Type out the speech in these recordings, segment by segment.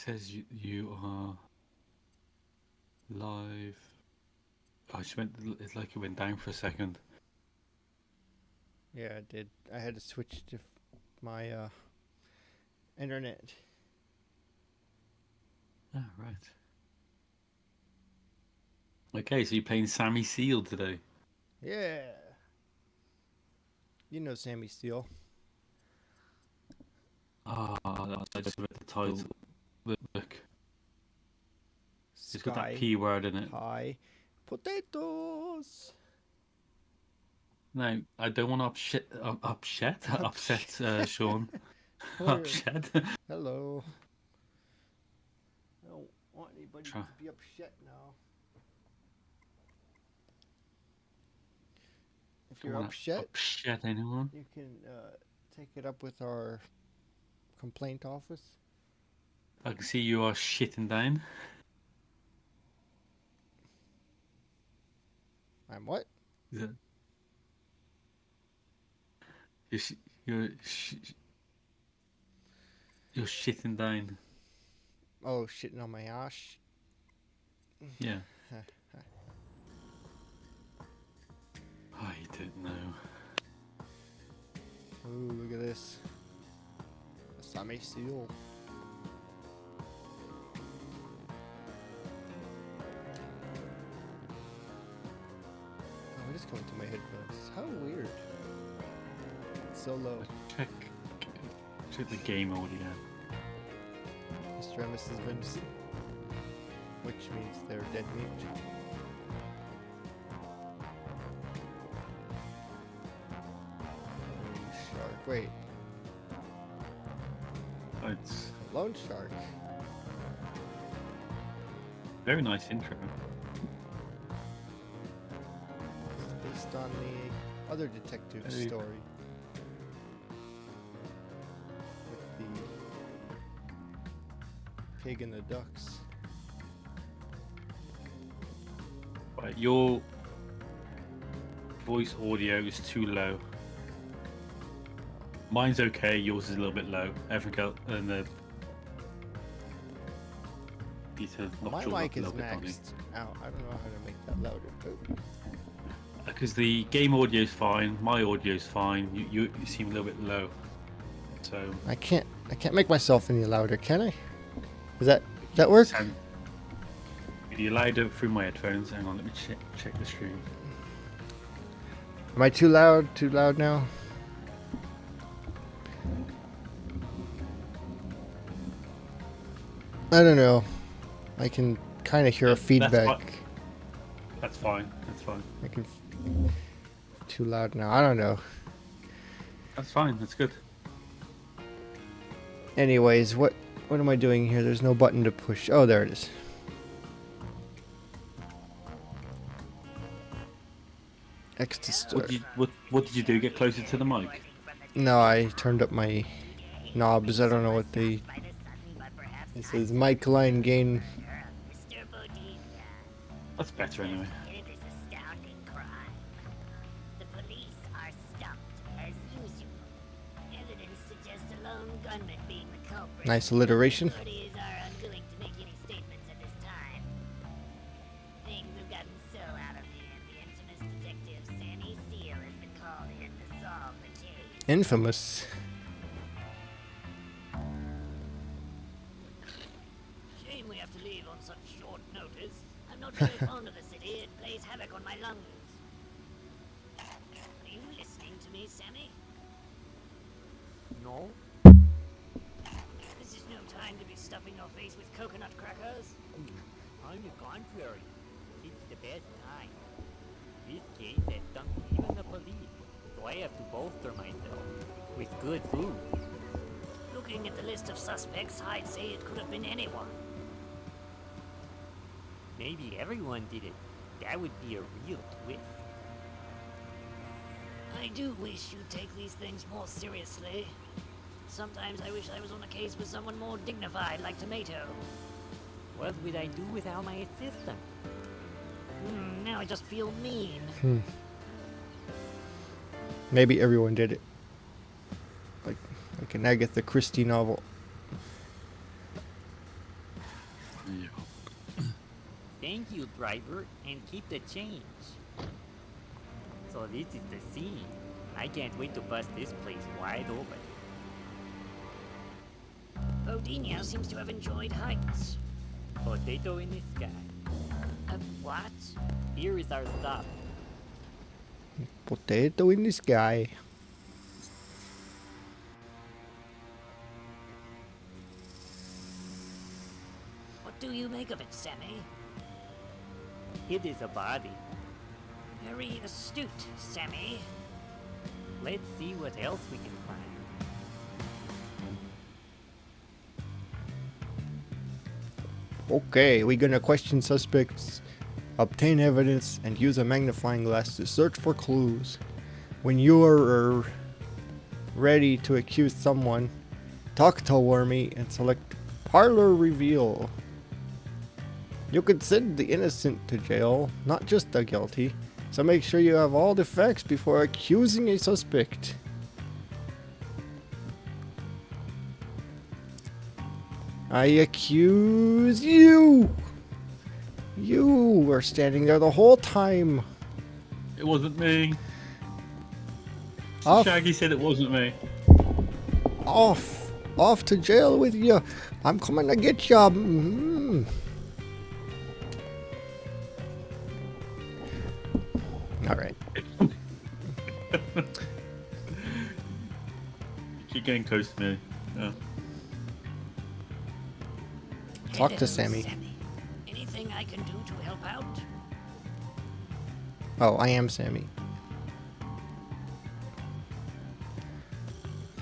says you are live. Oh, it's like it went down for a second. Yeah, it did. I had to switch to my internet. Ah, right. Okay, so you're playing Sammy Seal today. Yeah. You know Sammy Steele. Ah, I just read the title. Look, it's got that Sky P word in it. High Potatoes. No, I don't want to upset Sean. Word. Upset. Hello. I don't want anybody Try. to be upset now. If Don't you're want to upset, upset anyone. you can take it up with our complaint office. I can see you are shitting down. I'm what? Yeah. You're sh- you're you're shitting down. Oh, shitting on my ass. Yeah. I don't know. Ooh, look at this. Sammy Steele. Oh, it is coming to my headphones. How weird. It's so low. Check the game audio. Mr. and Mrs. Vince. Which means they're dead meat. Oh, shark. Wait. It's Lone shark. very nice intro. It's based on the other detective Hey. story. With the pig and the ducks. Right, your voice audio is too low. Mine's okay. Yours is a little bit low. Everything else, and the Peter My notch yours mic up a is little bit, Donnie. maxed out. I don't know how to make that louder. Oh. Because the game audio is fine, my audio is fine. You seem a little bit low. So I can't make myself any louder, can I? Does that work? sound really louder through my headphones. Hang on, let me check the stream. Am I too loud? Too loud now? I don't know. I can kind of hear a feedback. That's fine. That's fine. I can. Too loud now. I don't know. That's fine. That's good. Anyways, what am I doing here? There's no button to push. Oh, there it is. X to start. What did you do? Get closer to the mic? No, I turned up my knobs. I don't know what they. It says mic line gain. That's better anyway. The police are stumped as usual. Evidence suggests a lone gunman being the culprit. Nice alliteration. Authorities are unwilling to make any statements at this time. Things have gotten so out of hand. The infamous detective Sammy Seal has been called in to solve the case. Infamous. Shame we have to leave on such short notice. I'm not very fond of the city. It plays havoc on my lungs. Are you listening to me, Sammy? No. This is no time to be stuffing your face with coconut crackers. On the contrary, it's the best time. This case has stumped even the police, so I have to bolster myself with good food. Looking at the list of suspects, I'd say it could have been anyone. Maybe everyone did it. That would be a real twist. I do wish you'd take these things more seriously. Sometimes I wish I was on a case with someone more dignified like Tomato. What would I do without my assistant? Now I just feel mean. Maybe everyone did it. Like an Agatha Christie novel. Thank you, driver, and keep the change. So this is the scene. I can't wait to bust this place wide open. Bodinio seems to have enjoyed heights. Potato in the sky. What? Here is our stop. Potato in the sky. What do you make of it, Sammy? It is a body. Very astute, Sammy. Let's see what else we can find. Okay, we're gonna question suspects, obtain evidence, and use a magnifying glass to search for clues. When you are ready to accuse someone, talk to Wormy and select Parlor Reveal. You can send the innocent to jail, not just the guilty, so make sure you have all the facts before accusing a suspect. I accuse you! You were standing there the whole time. It wasn't me. Off, Shaggy said it wasn't me. off to jail with you. I'm coming to get you. All right. Keep getting close to me. Yeah. Talk to Hello, Sammy. Anything I can do to help out? Oh, I am Sammy.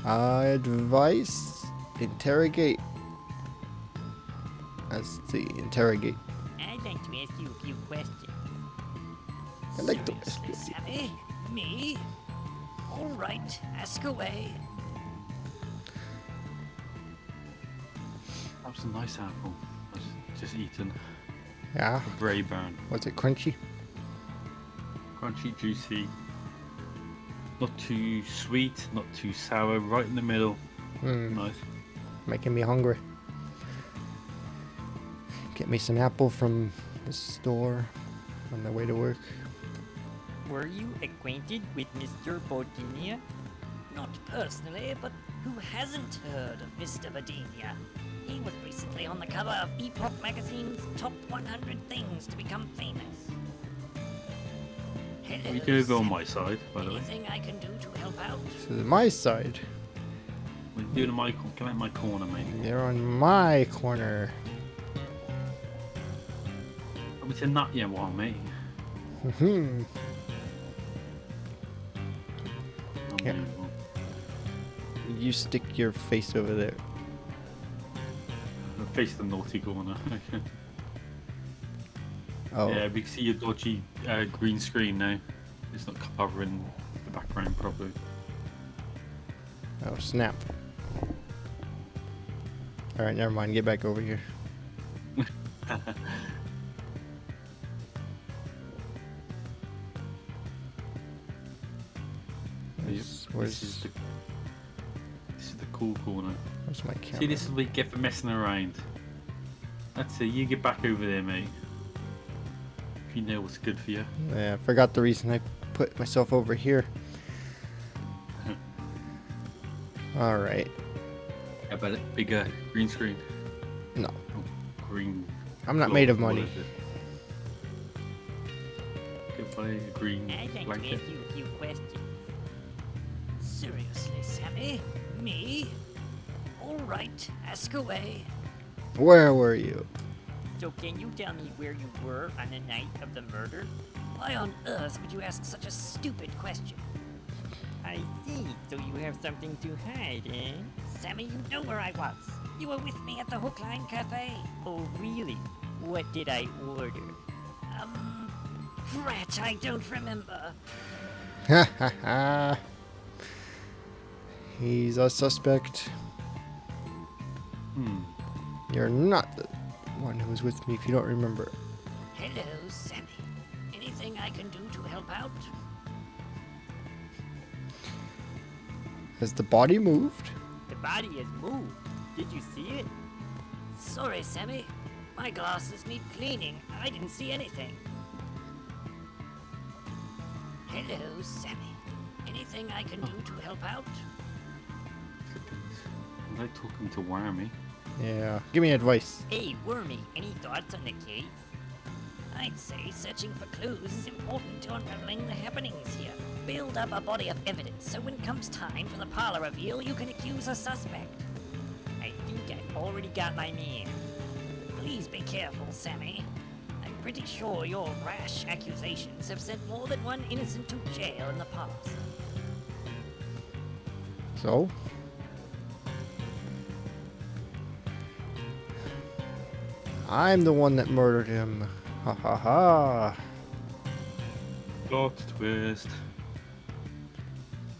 Advice? Interrogate. Let's see. Interrogate. I'd like to ask you a few questions. I'd like to ask Seriously, you. Sammy? Me? All right, ask away. That was a nice apple. I was just eating Yeah. a Braeburn. Was it crunchy? Crunchy, juicy. Not too sweet, not too sour, right in the middle. Nice. Making me hungry. Get me some apple from the store on the way to work. Were you acquainted with Mr. Bodinia? Not personally, but who hasn't heard of Mr. Badinia? He was recently on the cover of Epoch magazine's Top 100 Things to Become Famous. Hello, You can over on Sammy. my side, by the way. Anything I can do to help out? This is my side. We're doing my come at my corner, mate. They're on my corner. We said not yet, one, mate. Hmm. Unbelievable. You stick your face over there. Face the naughty corner. Oh, Yeah, we can see your dodgy green screen now. It's not covering the background properly. oh snap. Alright, never mind. Get back over here. This is the cool corner. Where's my camera? See, this is what you get for messing around. That's it. You get back over there, mate. If you know what's good for you. Yeah, I forgot the reason I put myself over here. Alright. How about it? Bigger green screen. No. Oh, green. I'm not cloth, made of what money. is it? Goodbye, a green I'd like blanket. to ask you a few questions. Seriously, Sammy? Me? All right, ask away. Where were you? So can you tell me where you were on the night of the murder? Why on earth would you ask such a stupid question? I see. So you have something to hide, eh? Sammy, you know where I was. You were with me at the Hook Line Cafe. Oh, really? What did I order? Drat, I don't remember. Ha ha ha. He's a suspect. You're not the one who was with me if you don't remember. Hello, Sammy. Anything I can do to help out? Has the body moved? The body has moved. Did you see it? Sorry, Sammy. My glasses need cleaning. I didn't see anything. Hello, Sammy. Anything I can do to help out? I like talking to Wormy. Yeah. Give me advice. Hey, Wormy, any thoughts on the case? I'd say searching for clues is important to unraveling the happenings here. Build up a body of evidence so when comes time for the parlor reveal, you can accuse a suspect. I think I've already got my man. Please be careful, Sammy. I'm pretty sure your rash accusations have sent more than one innocent to jail in the past. So? I'm the one that murdered him. Ha ha ha. Plot twist.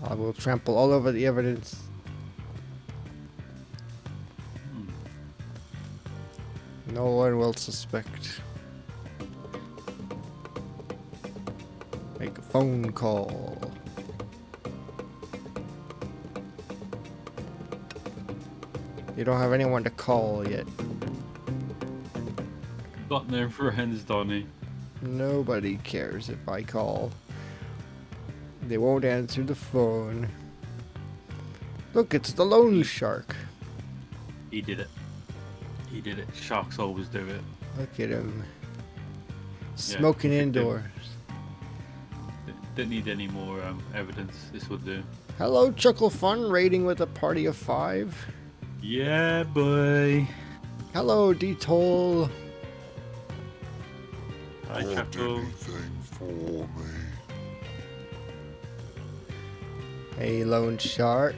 I will trample all over the evidence. No one will suspect. Make a phone call. You don't have anyone to call yet. Got no friends, Donnie. Nobody cares if I call. They won't answer the phone. Look, it's the loan shark. He did it. He did it. Sharks always do it. Look at him. Smoking indoors. Didn't need any more evidence. This will do. Hello, Chuckle Fun, raiding with a party of 5. Yeah, boy. Hello, D-Toll. Hi, Chuckle. Anything for me? Hey, Lone Shark.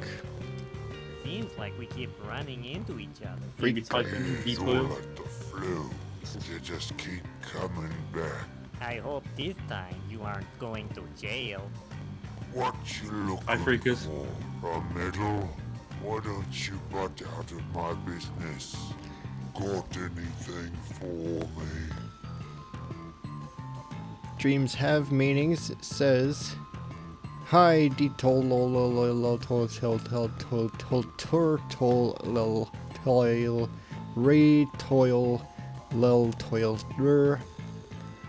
Seems like we keep running into each other. Maybe typing It's people. all like the flu. They just keep coming back. I hope this time you aren't going to jail. What you looking Hi, freakers. for? A medal? Why don't you butt out of my business? Got anything for me? Dreams have meanings, it says. Hi, D-Toll, lol, lol, lol, lol, toll, toll, toll, toll, toll, toll, toll, lol, toil, re, toil, lol, toil,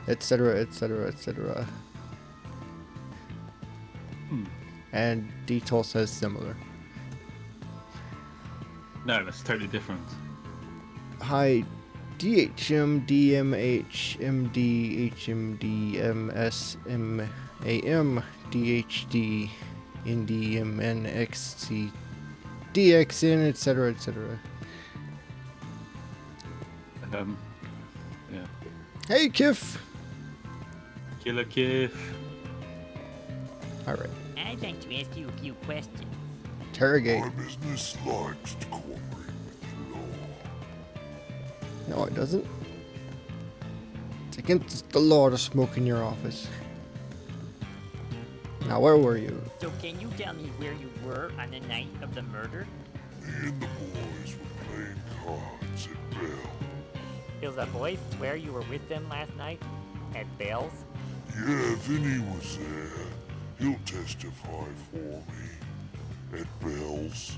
etc., etc., etc. And D-Toll says similar. No, that's totally different. Hi, DHM, DMH, MD, HMD, MS, MAM, DHD, NDMN, XC, DXN, etc., etc. Yeah. Hey, Kif! Killer Kiff. Alright, I'd like to ask you a few questions. interrogate. My business likes to cooperate with the law. No, it doesn't. It's against the law to smoke in your office. Now, where were you? So can you tell me where you were on the night of the murder? Me and the boys were playing cards at Bell. Will the boys swear you were with them last night? At Bell's? Yeah, Vinny was there. He'll testify for me. At Bell's.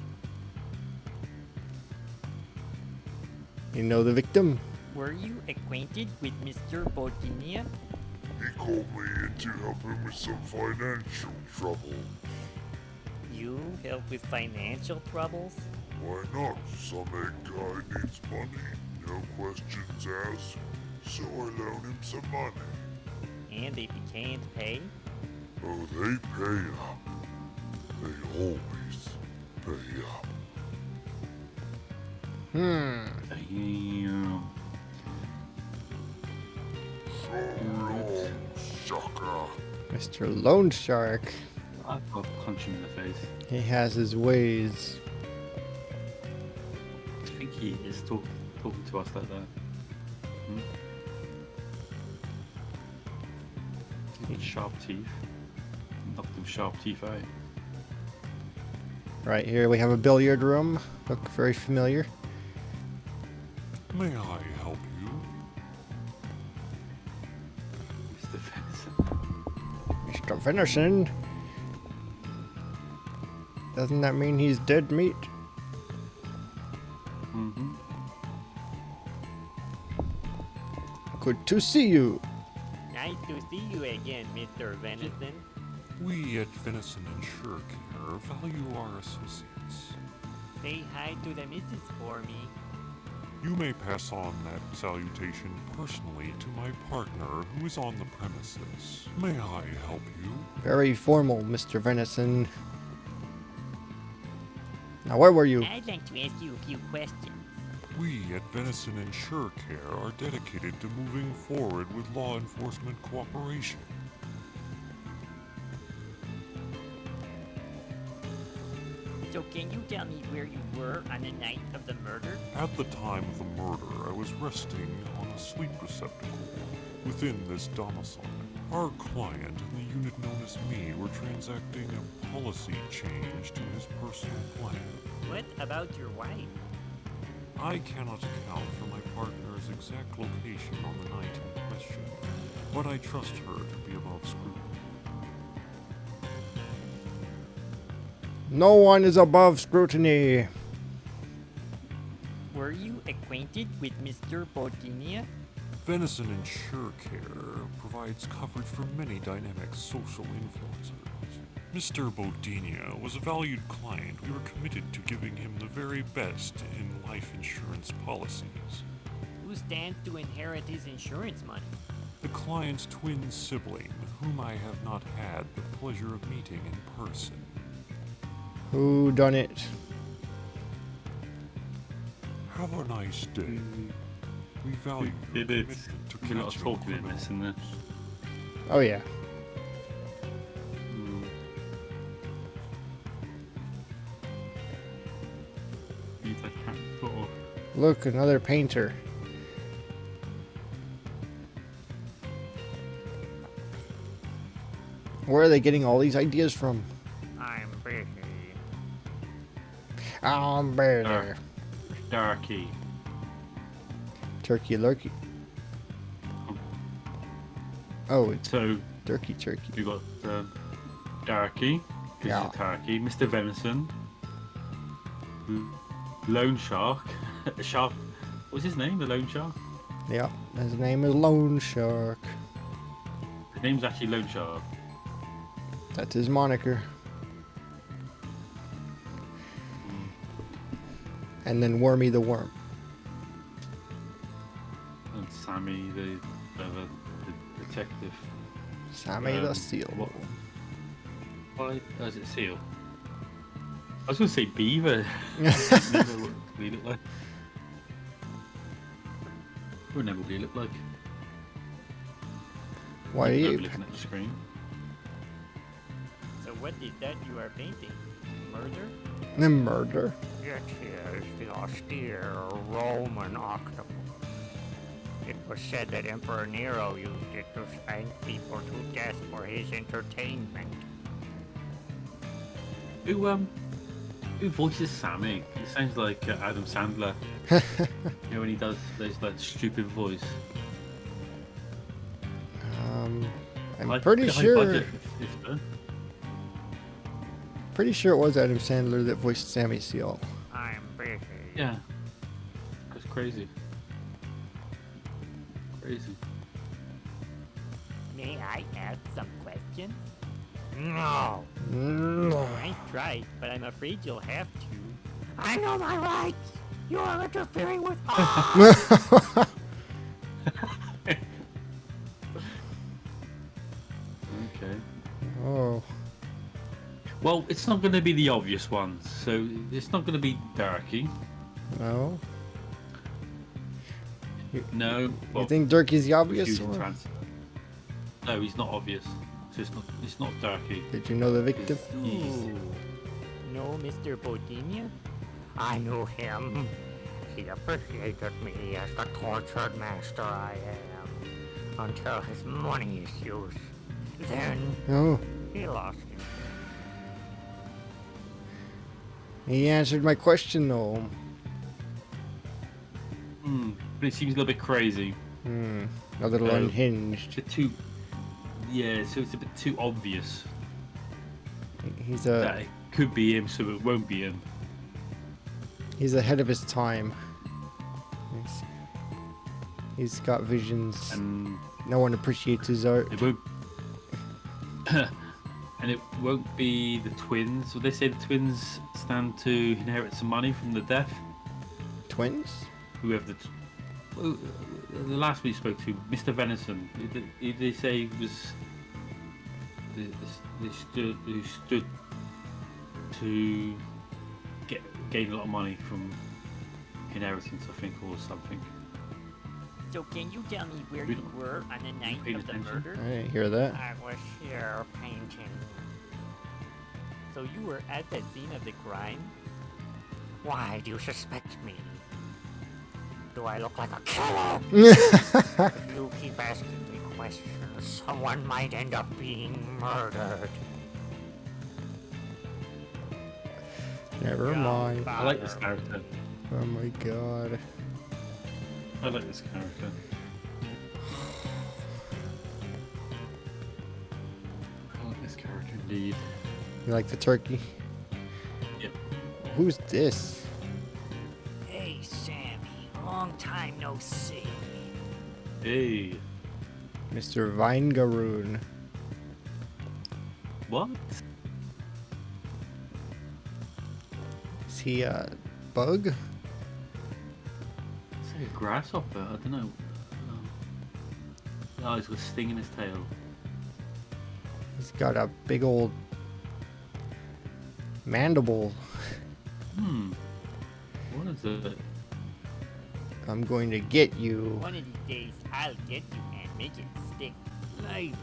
You know the victim? Were you acquainted with Mr. Bodinia? He called me in to help him with some financial trouble. You help with financial troubles? Why not? Some egg guy needs money. No questions asked. So I loan him some money. And if he can't pay? Oh, they pay up. They always pay up. Damn. So long, sucker. Mr. Lone Shark. I've got to punch him in the face. He has his ways. I think he is talking to us like that. He's sharp teeth. Knock them sharp teeth out. Right here we have a billiard room. Look very familiar. May I help you? Mr. Venison. Mr. Venison. Doesn't that mean he's dead meat? Good to see you. Nice to see you again, Mr. Venison. We at Venison Insure Care value our associates. Say hi to the missus for me. You may pass on that salutation personally to my partner who is on the premises. May I help you? Very formal, Mr. Venison. Now, where were you? I'd like to ask you a few questions. We at Venison Insure Care are dedicated to moving forward with law enforcement cooperation. So can you tell me where you were on the night of the murder? At the time of the murder, I was resting on a sleep receptacle within this domicile. Our client and the unit known as me were transacting a policy change to his personal plan. What about your wife? I cannot account for my partner's exact location on the night in question, but I trust her to be above scrutiny. No one is above scrutiny. Were you acquainted with Mr. Bodinia? Venison Insure Care provides coverage for many dynamic social influencers. Mr. Bodinia was a valued client. We were committed to giving him the very best in life insurance policies. Who stands to inherit his insurance money? The client's twin sibling, whom I have not had the pleasure of meeting in person. Who done it? Have a nice day. We value your It is. commitment to We're not catching talking in criminals. this, in this. Oh, yeah. Means I can't talk. Look, another painter. Where are they getting all these ideas from? I'm busy. I'm better. Darky. Turkey lurkey. Oh, it's So turkey turkey. we got Darky, Yeah. Turkey, Mr. Venison, Lone Shark, Shark. What's his name? The Lone Shark. Yeah, his name is Lone Shark. His name's actually Lone Shark. That's his moniker. And then Wormy the Worm. And Sammy, the detective. Sammy the Um, Seal. what- Why does it seal? I was going to say beaver. Never what we look like. Or never we look like. Why are Even though you? we're looking at the screen? So what is that you are painting? Murder? The murder. It is the austere Roman octopus. It was said that Emperor Nero used it to spank people to death for his entertainment. Who voices Sammy? It sounds like Adam Sandler. You know when he does that stupid voice. I'm Like, pretty high sure. budget, if done. Pretty sure it was Adam Sandler that voiced Sammy Seal. I'm busy. Yeah. That's crazy. Crazy. May I ask some questions? No. Nice try, but I'm afraid you'll have to. I know my rights. You are interfering with. Okay. Oh, Well, it's not going to be the obvious ones, so it's not going to be Darky. no. No. Well, You think Durkey's the obvious refusing to one? answer. No, he's not obvious. So it's not Darky. Did you know the victim? He's- No, Mr. Bodinia? I knew him. He appreciated me as the tortured master I am. Until his money issues. Then No. he lost him. He answered my question though. but it seems a little bit crazy. A little Oh. It's a unhinged. bit too. Yeah, so it's a bit too obvious He's that a it could be him, so it won't be him. he's ahead of his time. He's- He's got visions. and No one appreciates his art. it won't. And it won't be the twins. Well, they say the twins stand to inherit some money from the death. Twins? Whoever well, the last we spoke to, Mr. Venison. They say he was who stood to gain a lot of money from inheritance, I think, or something. So can you tell me where you were on the night Paying of the attention? murder? I didn't hear that. I was here painting. So you were at the scene of the crime? Why do you suspect me? Do I look like a killer? If you keep asking me questions, someone might end up being murdered. Never mind. I like this character. Oh my god. I like this character. I like this character indeed. You like the turkey? Yep. Who's this? Hey, Sammy. Long time no see. Hey, Mr. Vinegaroon. what? Is he a bug? It's like a grasshopper. I don't know. Oh, he's got a sting in his tail. He's got a big old mandible. What is it? I'm going to get you. One of these days, I'll get you and make it stick. Maybe.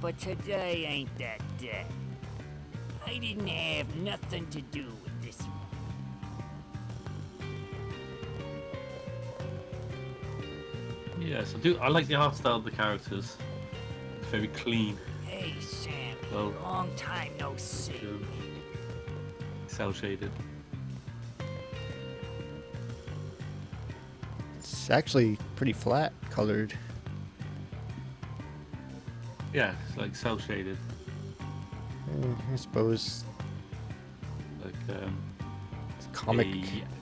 But today ain't that day. I didn't have nothing to do with this one. Yes, I do. I like the art style of the characters. It's very clean. Hey, Sammy. Well, Long time no see. cell shaded. It's actually pretty flat colored. Yeah, it's like cell shaded. I suppose Like it's comic.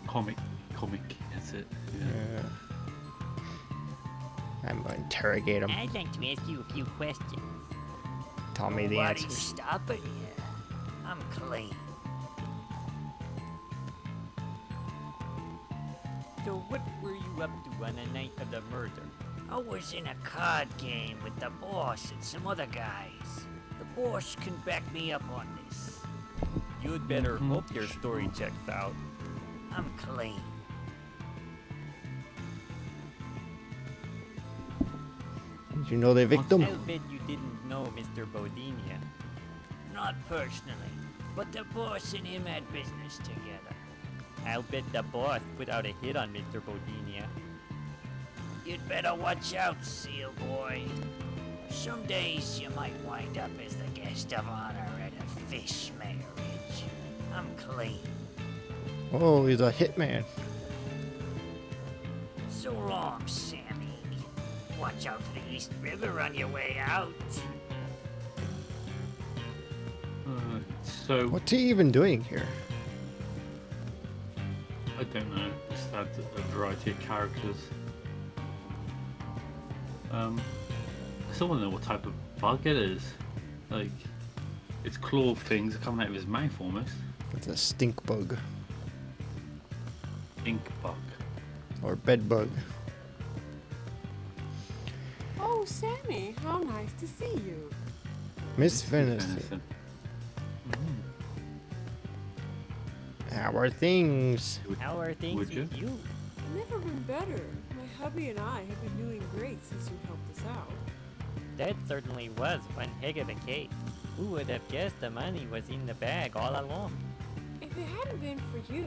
comic. That's it. Yeah. Yeah. I'm gonna interrogate him. I'd like to ask you a few questions. Tell me the Nobody's answers. stopping you. I'm clean. So what were you up to on the night of the murder? I was in a card game with the boss and some other guys. The boss can back me up on this. You'd better hope your story checks out. I'm clean. Did you know they victim? I'll bet you didn't know Mr. Bodinia. Not personally, but the boss and him had business together. I'll bet the boss put out a hit on Mr. Bodinia. You'd better watch out, Seal Boy. Some days you might wind up as the guest of honor at a fish marriage. I'm clean. Oh, he's a hitman. So long, Sammy. Watch out for the East River on your way out. So What's he even doing here? I don't know. Just had a variety of characters. I still want to know what type of bug it is. Like, its claw things are coming out of his mouth almost. It's a stink bug Ink bug. or bed bug. Oh, Sammy, how nice to see you. Miss Venice. Venison. How are things? How are things Would you? with you? Never been better. My hubby and I have been doing great since you helped us out. That certainly was one heck of a case. Who would have guessed the money was in the bag all along? If it hadn't been for you,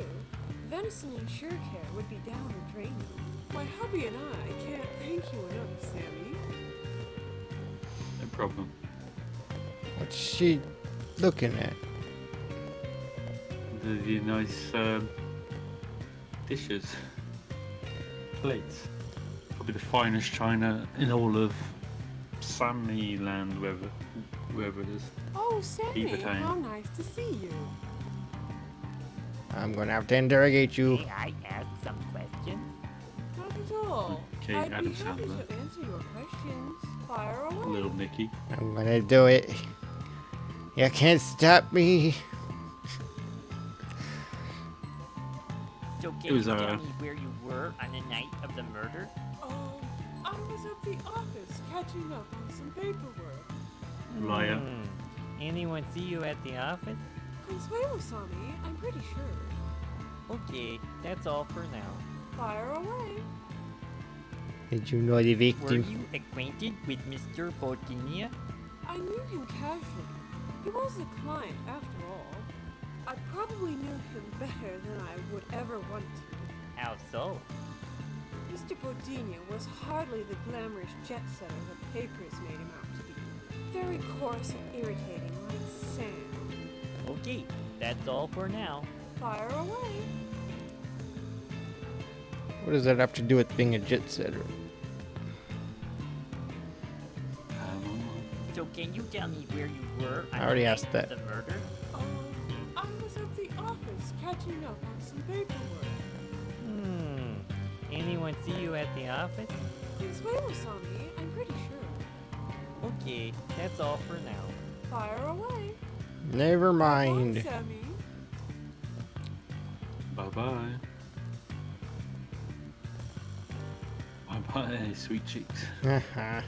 Venison and Surecare would be down the drain. My hubby and I can't thank you enough, Sammy. No problem. What's she looking at? The nice dishes. Plates. Probably the finest china in all of Sammy land, wherever it is. Oh, Sammy, Beaver time. how nice to see you. I'm gonna have to interrogate you. May I ask some questions? Not at all. Okay, I'd Adam be happy Sandler. to answer your questions. Fire away. Little Nicky. I'm gonna do it. You can't stop me. So It can was, you tell me where you were on the night of the murder? I was at the office catching up on some paperwork. Liar. Anyone see you at the office? Consuelo saw me, I'm pretty sure. Okay, that's all for now. Fire away. Did you know the Were victim? you acquainted with Mr. Bodinia? I knew him casually. He was a client after all. I probably knew him better than I would ever want to. How so? Mr. Bodinia was hardly the glamorous jet setter the papers made him out to be. Very coarse and irritating, like sand. Okay, that's all for now. Fire away. What does that have to do with being a jet setter? So can you tell me where you were on I already the asked night that. of the murder? I was at the office catching up on some paperwork. Anyone see you at the office? Consuelo saw me, I'm pretty sure. Okay, that's all for now. Fire away. Never Bye, mind. Sammy. Bye-bye. Bye-bye, sweet cheeks. Haha.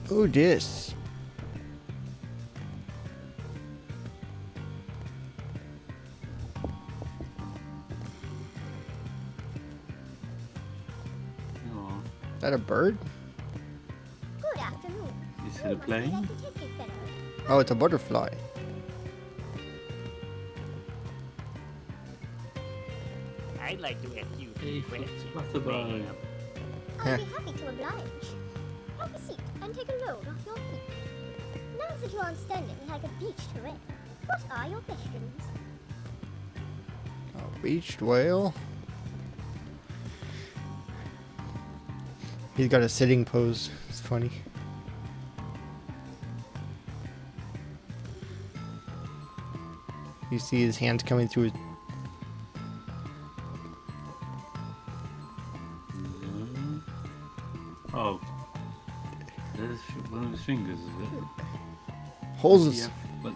Who this? Aw, Is that a bird? Good afternoon. is it You a must be plane? that detective fellow. Oh, it's a butterfly. I'd like to ask you a Hey, few questions, Flutterby. ma'am. I'll be happy to oblige. Have a seat and take a load off your feet. Now that you aren't standing like a beached whale, what are your questions? A beached whale. He's got a sitting pose. It's funny. You see his hands coming through his. Oh. There's one of his fingers, is it? Holes, Does he have, like,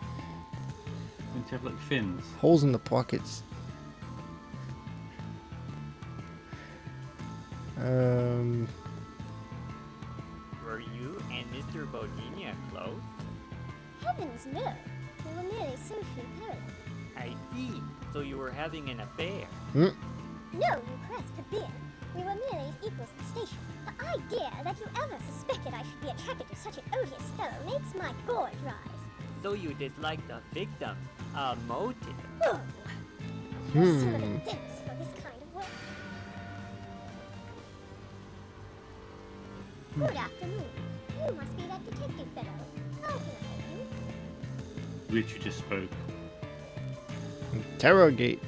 don't you have like fins? holes in the pockets. Were you and Mr. Bodinia close? Heavens no. We were merely socially parallel. I see. So you were having an affair. No, you press forbid. We were merely equals in station. The idea that you ever suspected I should be attracted to such an odious fellow makes my gorge rise. So you dislike the victim. A motive. Ugh. You're sort of dense for this kind of work. Good afternoon. You must be that detective fellow. How can I help you? Literally just spoke. Interrogate.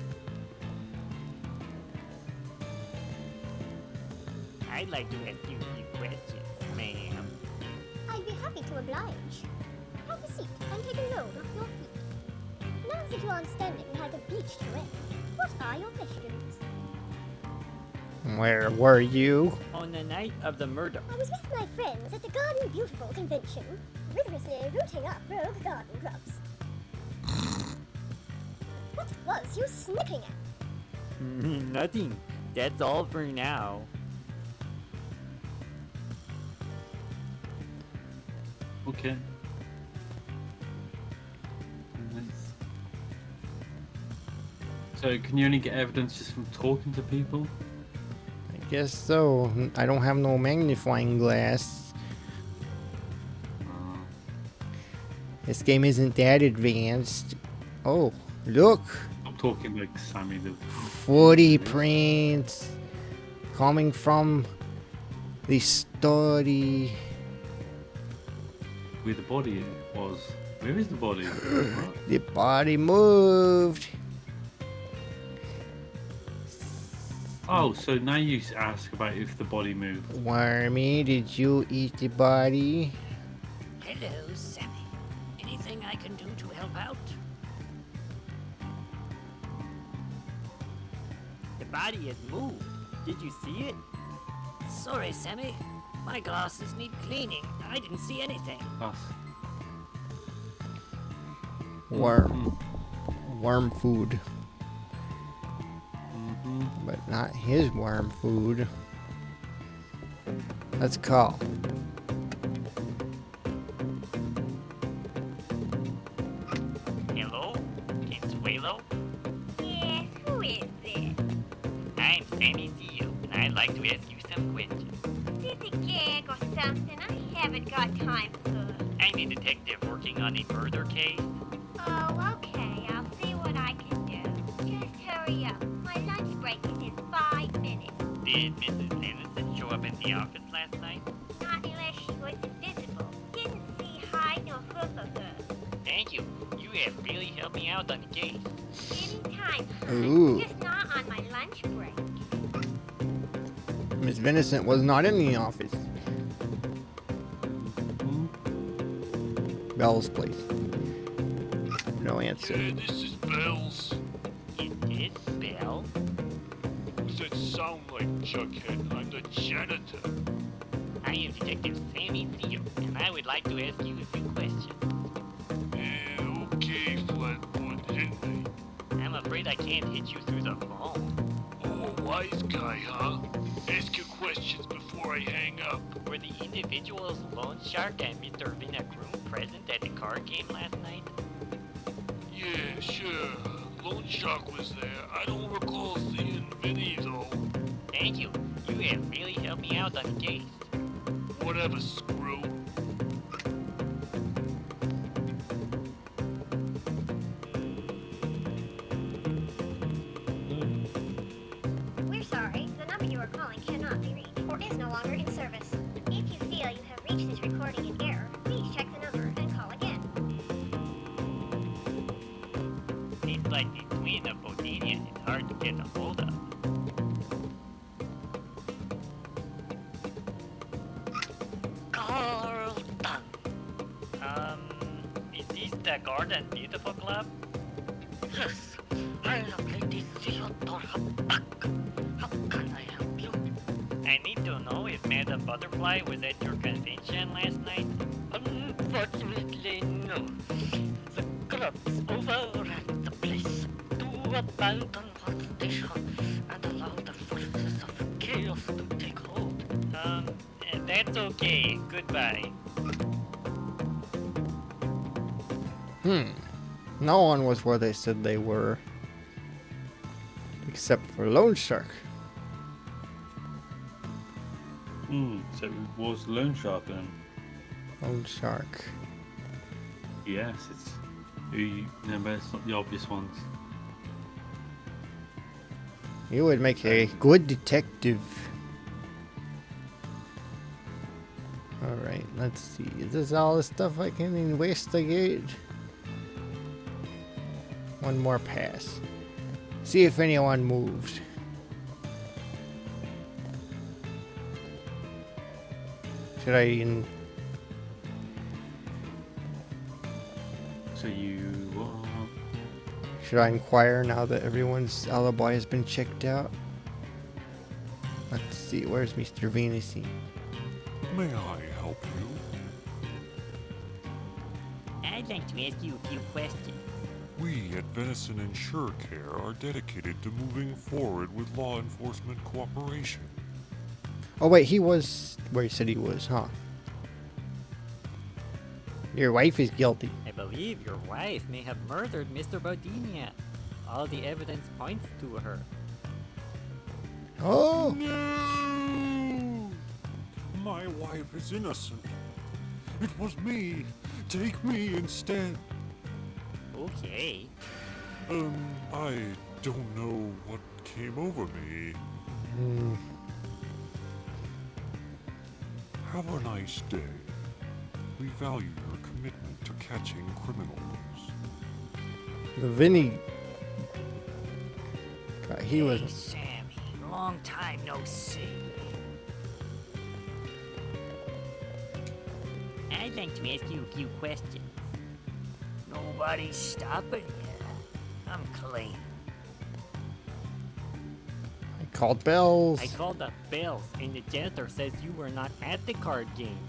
I'd like to ask you a few questions, ma'am. I'd be happy to oblige. Have a seat and take a load off your feet. Now that you aren't standing like a beached whale, what are your questions? Where were you? On the night of the murder, I was with my friends at the Garden Beautiful convention, rigorously rooting up rogue garden grubs. What was you sniffing at? nothing. That's all for now. Okay. Nice. So, can you only get evidence just from talking to people? I guess so. I don't have no magnifying glass. This game isn't that advanced. Oh, look. I'm talking like Sammy the... Footy prints coming from the study. Where the body was. Where is the body? What? The body moved. Oh, so now you ask about if the body moved. Wormy, did you eat the body? Hello, Sammy. Anything I can do to help out? The body has moved. Did you see it? Sorry, Sammy. My glasses need cleaning. I didn't see anything. That's Worm. Worm food. But not his worm food. Let's call. Hello? It's Willow? Yes, who is this? I'm Sammy Zio, and I'd like to ask you some questions. Is it a gag or something? I haven't got time for. I'm a detective working on a murder case. Oh, okay. I'll see what I can do. Just hurry up. My lunch break is in 5 minutes. Did Mrs. Innocent show up in the office last night? Not unless she was invisible. Didn't see hide nor hoof of her. Thank you. You have really helped me out on the case. Anytime, Ooh. just not on my lunch break. Miss Vincent was not in the office. Bell's place. No answer. This is Bells. Is this Bell? Does that sound like Jughead? I'm the janitor. I am Detective Sammy Zio, and I would like to ask you a few questions. Okay, Flatfoot, hit me. I'm afraid I can't hit you through the phone. Oh, a wise guy, huh? Ask your questions before I hang up. Were the individuals Lone Shark and Mr. Vinagrum present at the card game last night? Yeah, sure. Lone Shark was there. I don't recall seeing Vinny, though. Thank you. You have really helped me out on the case. Whatever, screw. We're sorry. The number you are calling cannot be reached or is no longer in service. If you feel you have reached this recording in error, please check the number and call again. Seems like the Queen of Bohemia is hard to get a hold of. Carlton. Is this the Garden Beautiful Club? Yes, I am Lady Theodora Buck. How can I help you? I need to know if Madame Butterfly was at your convention last night. Unfortunately, no. The clubs overran the place to abandon our station and allow the forces of chaos to take hold. That's okay. Goodbye. No one was where they said they were. Except for Lone Shark. so it was Loan Shark then. Lone Shark. Yes, it's no, but it's not the obvious ones. You would make a good detective. Alright, let's see. Is this all the stuff I can investigate? One more pass. See if anyone moved. Should I So you should I inquire now that everyone's alibi has been checked out? Let's see, where's Mr. Venusy? May I help you? I'd like to ask you a few questions. We at Venison Insure Care are dedicated to moving forward with law enforcement cooperation. Oh wait, he was where he said he was, huh? Your wife is guilty. I believe your wife may have murdered Mr. Bodinia. All the evidence points to her. Oh! No! My wife is innocent. It was me. Take me instead. Okay. I don't know what came over me. Have a nice day. We value your commitment to catching criminals. The Vinny. God, he was. Hey, Sammy. Long time no see. I'd like to ask you a few questions. Nobody's stopping you. I'm clean. I called bells. I called up Bells, and the janitor says you were not at the card game.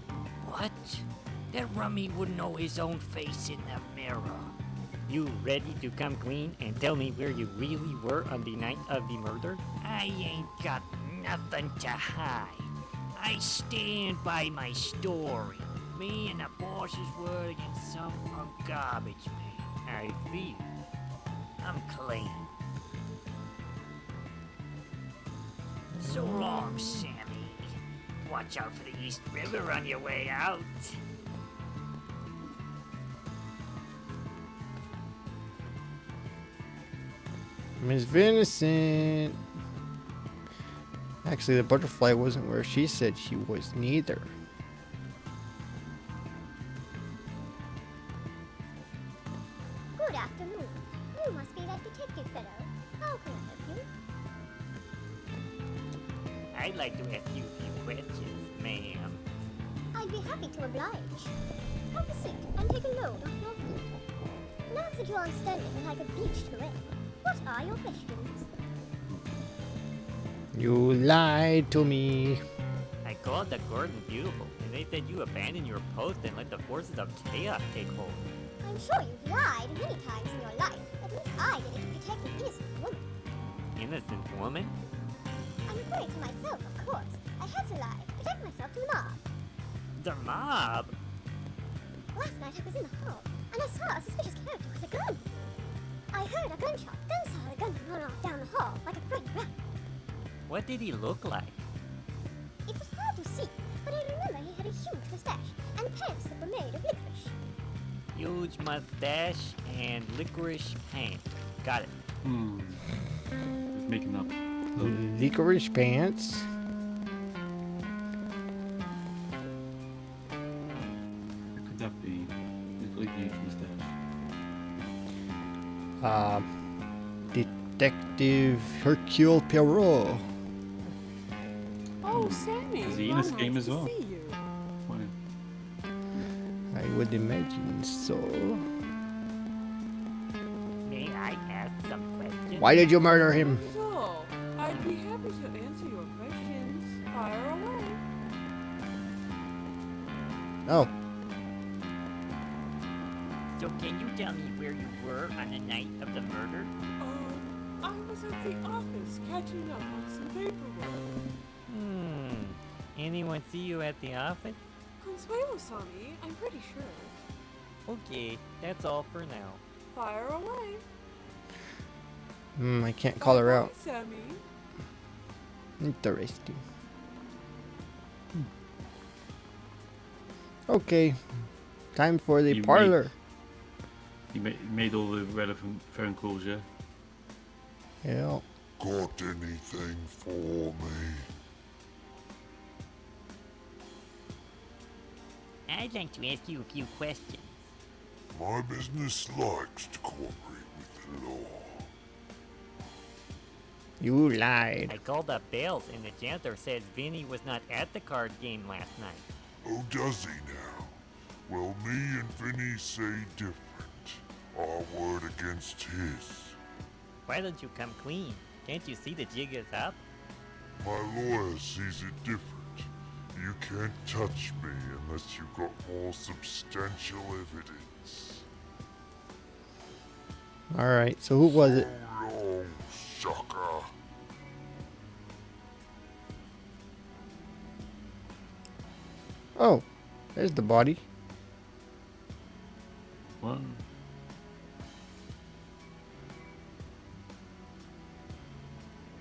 What? That rummy wouldn't know his own face in the mirror. You ready to come clean and tell me where you really were on the night of the murder? I ain't got nothing to hide. I stand by my story. Me and the boss's word against some punk garbage man. I see. I'm clean. So long, Sammy. Watch out for the East River on your way out. Miss Vincent. Actually, the butterfly wasn't where she said she was neither. Good afternoon. You must be that detective fellow. How can I help you? I'd like to ask you a few questions, ma'am. I'd be happy to oblige. Have a seat and take a load off your feet. Now that you are standing like a beach to rest, what are your questions? You lied to me. I called the Gordon Beautiful, and they said you abandoned your post and let the forces of chaos take hold. I'm sure you've lied many times in your life. At least I did it to protect an innocent woman. Innocent woman? I'm referring to myself, of course. I had to lie, protect myself from the mob. The mob? Last night I was in the hall, and I saw a suspicious character with a gun. I heard a gunshot, then saw the gunman run off down the hall like a frightened rat. What did he look like? It was hard to see, but I remember he had a huge mustache and pants that were made of licorice. Huge mustache and licorice paint. Got it. Just making up. Licorice pants. What could that be? He's got a huge mustache. Detective Hercule Poirot. Oh, Sammy. Is he in how this game nice as to well? see you. Wow. I would imagine so. May I ask some questions? Why did you murder him? Not at all. I'd be happy to answer your questions. Fire away. Oh, So can you tell me where you were on the night of the murder? I was at the office catching up on some paperwork. Anyone see you at the office? Consuelo saw me, I'm pretty sure. Okay, that's all for now. Fire away. I can't call her out. Bye, Sammy. Interesting. Okay, time for the You parlor. You made all the relevant phone calls, yeah? Yeah. Got anything for me? I'd like to ask you a few questions. My business likes to cooperate with the law. You lied. I called up Bales, and the janitor says Vinny was not at the card game last night. Oh, does he now? Well, me and Vinny say different. Our word against his. Why don't you come clean? Can't you see the jig is up? My lawyer sees it different. You can't touch me unless you've got more substantial evidence. Alright, so who was it? So long, sucker. Oh, there's the body. What?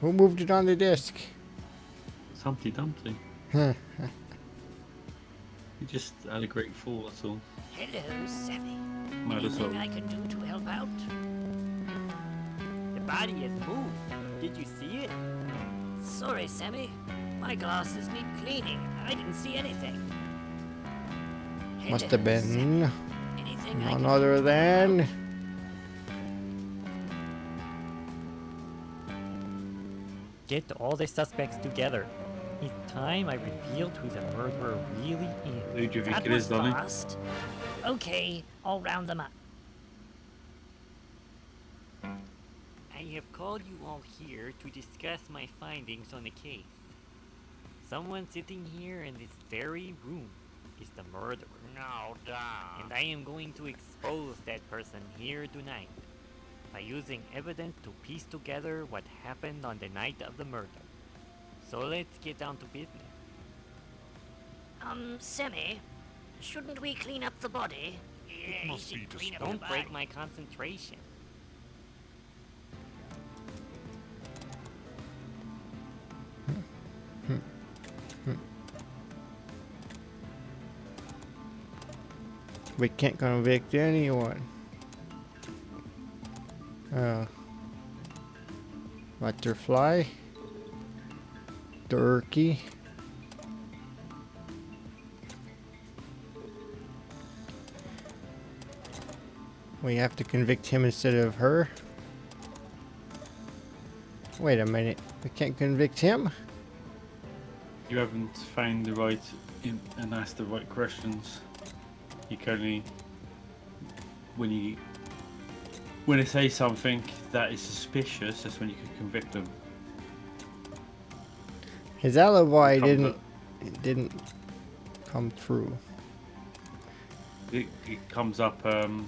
Who moved it on the desk? It's Humpty Dumpty. Huh. He just had a great fall, that's all. Hello, Sammy. Might as well. Anything I can do to help out? The body is moved. Did you see it? Sorry, Sammy. My glasses need cleaning. I didn't see anything. Must Hello, have been Sammy. Anything I none can other do to help than out? get all the suspects together. It's time I revealed who the murderer really is. Who do you think That it was is, Donny? fast. Okay, I'll round them up. I have called you all here to discuss my findings on the case. Someone sitting here in this very room is the murderer. No, duh. And I am going to expose that person here tonight by using evidence to piece together what happened on the night of the murder. So let's get down to business. Sammy, shouldn't we clean up the body? Yeah, you must be should clean up Don't the break body. my concentration. We can't convict anyone. Butterfly. Turkey. We have to convict him instead of her. Wait a minute. We can't convict him? You haven't found the right and asked the right questions. You can only when they say something that is suspicious, that's when you can convict them. His alibi Comes didn't come through. It comes up. Does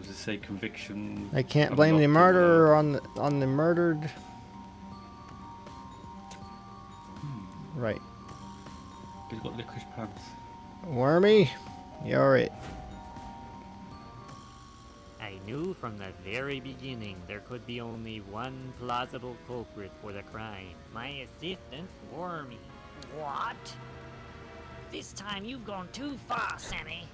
it say conviction? I can't comes blame up the to, murderer on the murdered. Right. He's got licorice pants. Wormy, you're it. I knew from the very beginning there could be only one plausible culprit for the crime. My assistant, Wormy. What? This time you've gone too far, Sammy.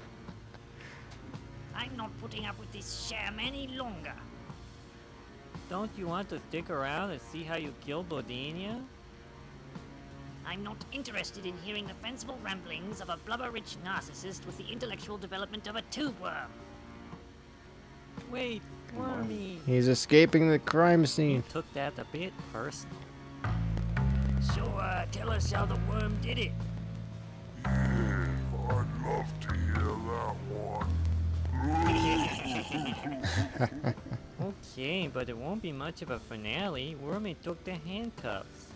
I'm not putting up with this sham any longer. Don't you want to stick around and see how you kill Bodinia? I'm not interested in hearing the fanciful ramblings of a blubber-rich narcissist with the intellectual development of a tube worm. Wait, Wormy. He's escaping the crime You scene. took that a bit personal. So, tell us how the worm did it. Yeah, I'd love to hear that one. Okay, but it won't be much of a finale. Wormy took the handcuffs.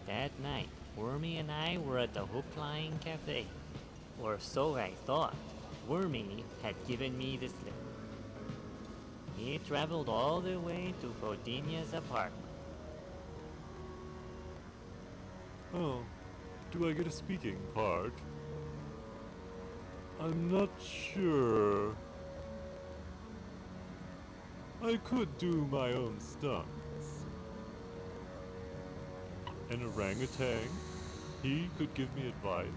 That night, Wormy and I were at the Hook Line Cafe. Or so I thought. Wormy had given me the slip. He traveled all the way to Bodinia's apartment. Oh, do I get a speaking part? I'm not sure. I could do my own stunts. An orangutan, he could give me advice.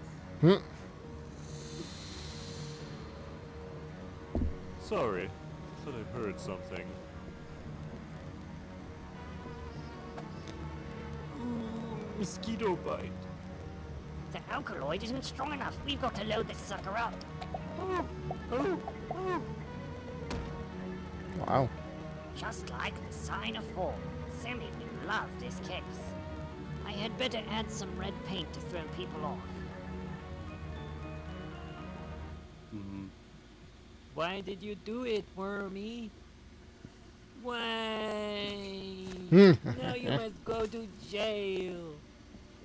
Sorry, thought I heard something. Ooh, mosquito bite. The alkaloid isn't strong enough. We've got to load this sucker up. Wow. Just like the sign of fall, Sammy would love this case. I had better add some red paint to throw people off. Why did you do it, Wormy? Why? Now you must go to jail.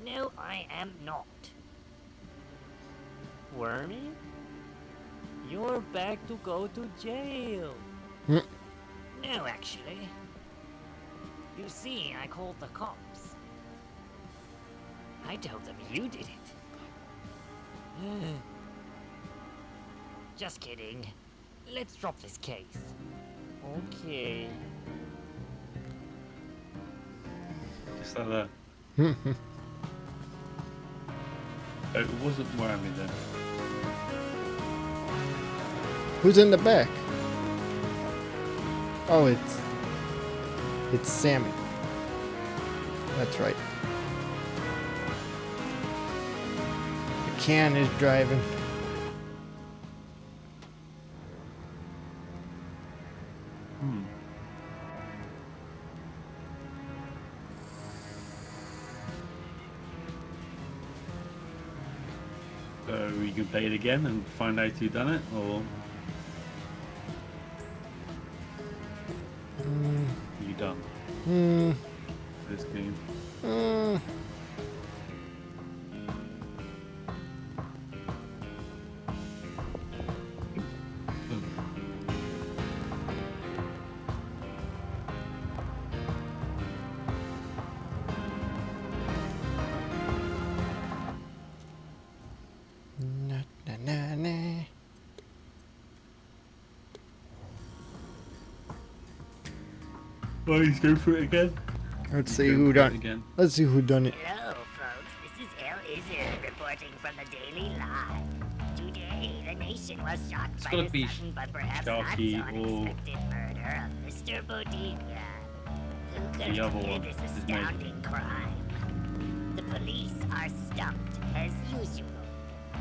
No, I am not. Wormy? You're back to go to jail. No, actually. You see, I called the cops. I told them you did it. Just kidding. Let's drop this case. Okay. Just like that. It wasn't Wormy then. Who's in the back? Oh, it's Sammy. That's right. The can is driving. you can play it again and find out who done it, or you done this game. Na, na, na, na. Oh, he's going through it again. Let's see Go who for it done. again. Let's see who done it. Hello, folks. This is El Izzard reporting from the Daily Lie. Today, the nation was shocked by gotta the be sudden but perhaps not so Sharky or- unexpected murder of Mr. Bodinia. Who could The have other committed one this is made. astounding crime? The police are stumped, as usual.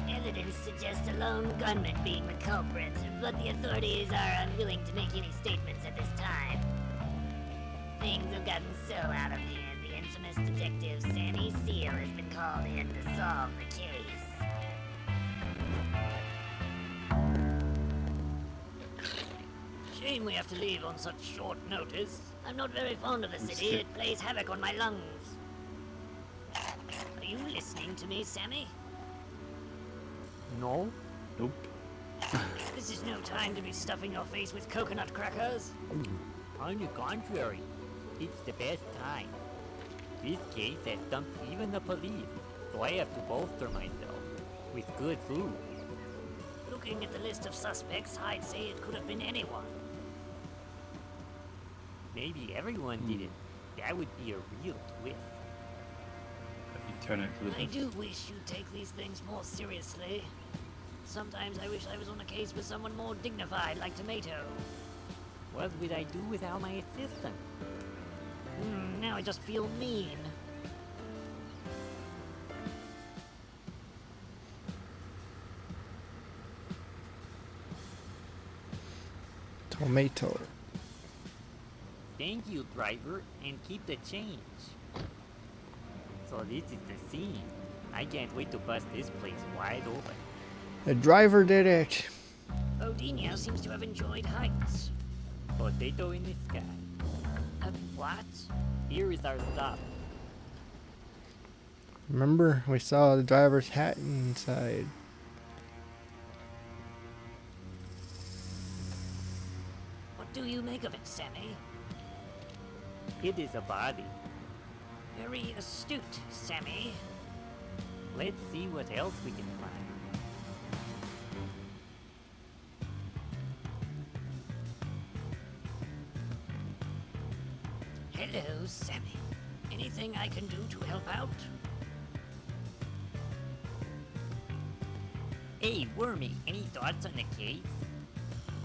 Evidence suggests a lone gunman being the culprit, but the authorities are unwilling to make any statements at this time. Things have gotten so out of hand, the infamous detective Sammy Seal has been called in to solve the case. Shame we have to leave on such short notice. I'm not very fond of the city. It plays havoc on my lungs. Are you listening to me, Sammy? No? Nope. This is no time to be stuffing your face with coconut crackers. On the contrary, it's the best time. This case has stumped even the police, so I have to bolster myself with good food. Looking at the list of suspects, I'd say it could have been anyone. Maybe everyone did it. That would be a real twist. You turn it to the I do wish you'd take these things more seriously. Sometimes I wish I was on a case with someone more dignified like Tomato. What would I do without my assistant? Now I just feel mean. Tomato. Thank you, driver, and keep the change. So this is the scene. I can't wait to bust this place wide open. The driver did it. Odinio seems to have enjoyed heights. Potato in the sky. What? Here is our stop. Remember, we saw the driver's hat inside. What do you make of it, Sammy? It is a body. Very astute, Sammy. Let's see what else we can find. Hello, Sammy. Anything I can do to help out? Hey, Wormy, any thoughts on the case?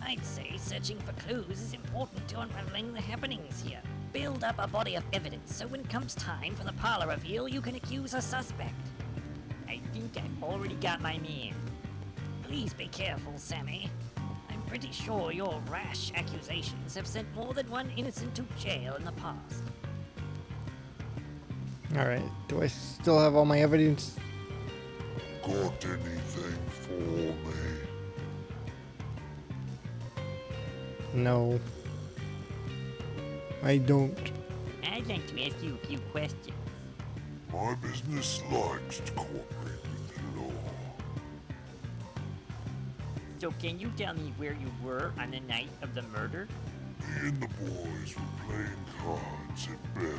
I'd say searching for clues is important to unraveling the happenings here. Build up a body of evidence so when it comes time for the parlor reveal, you can accuse a suspect. I think I've already got my man. Please be careful, Sammy. I'm pretty sure your rash accusations have sent more than one innocent to jail in the past. Alright, do I still have all my evidence? Got anything for me? No. I don't. I'd like to ask you a few questions. My business likes to cooperate with the law. So can you tell me where you were on the night of the murder? Me and the boys were playing cards at Bell's.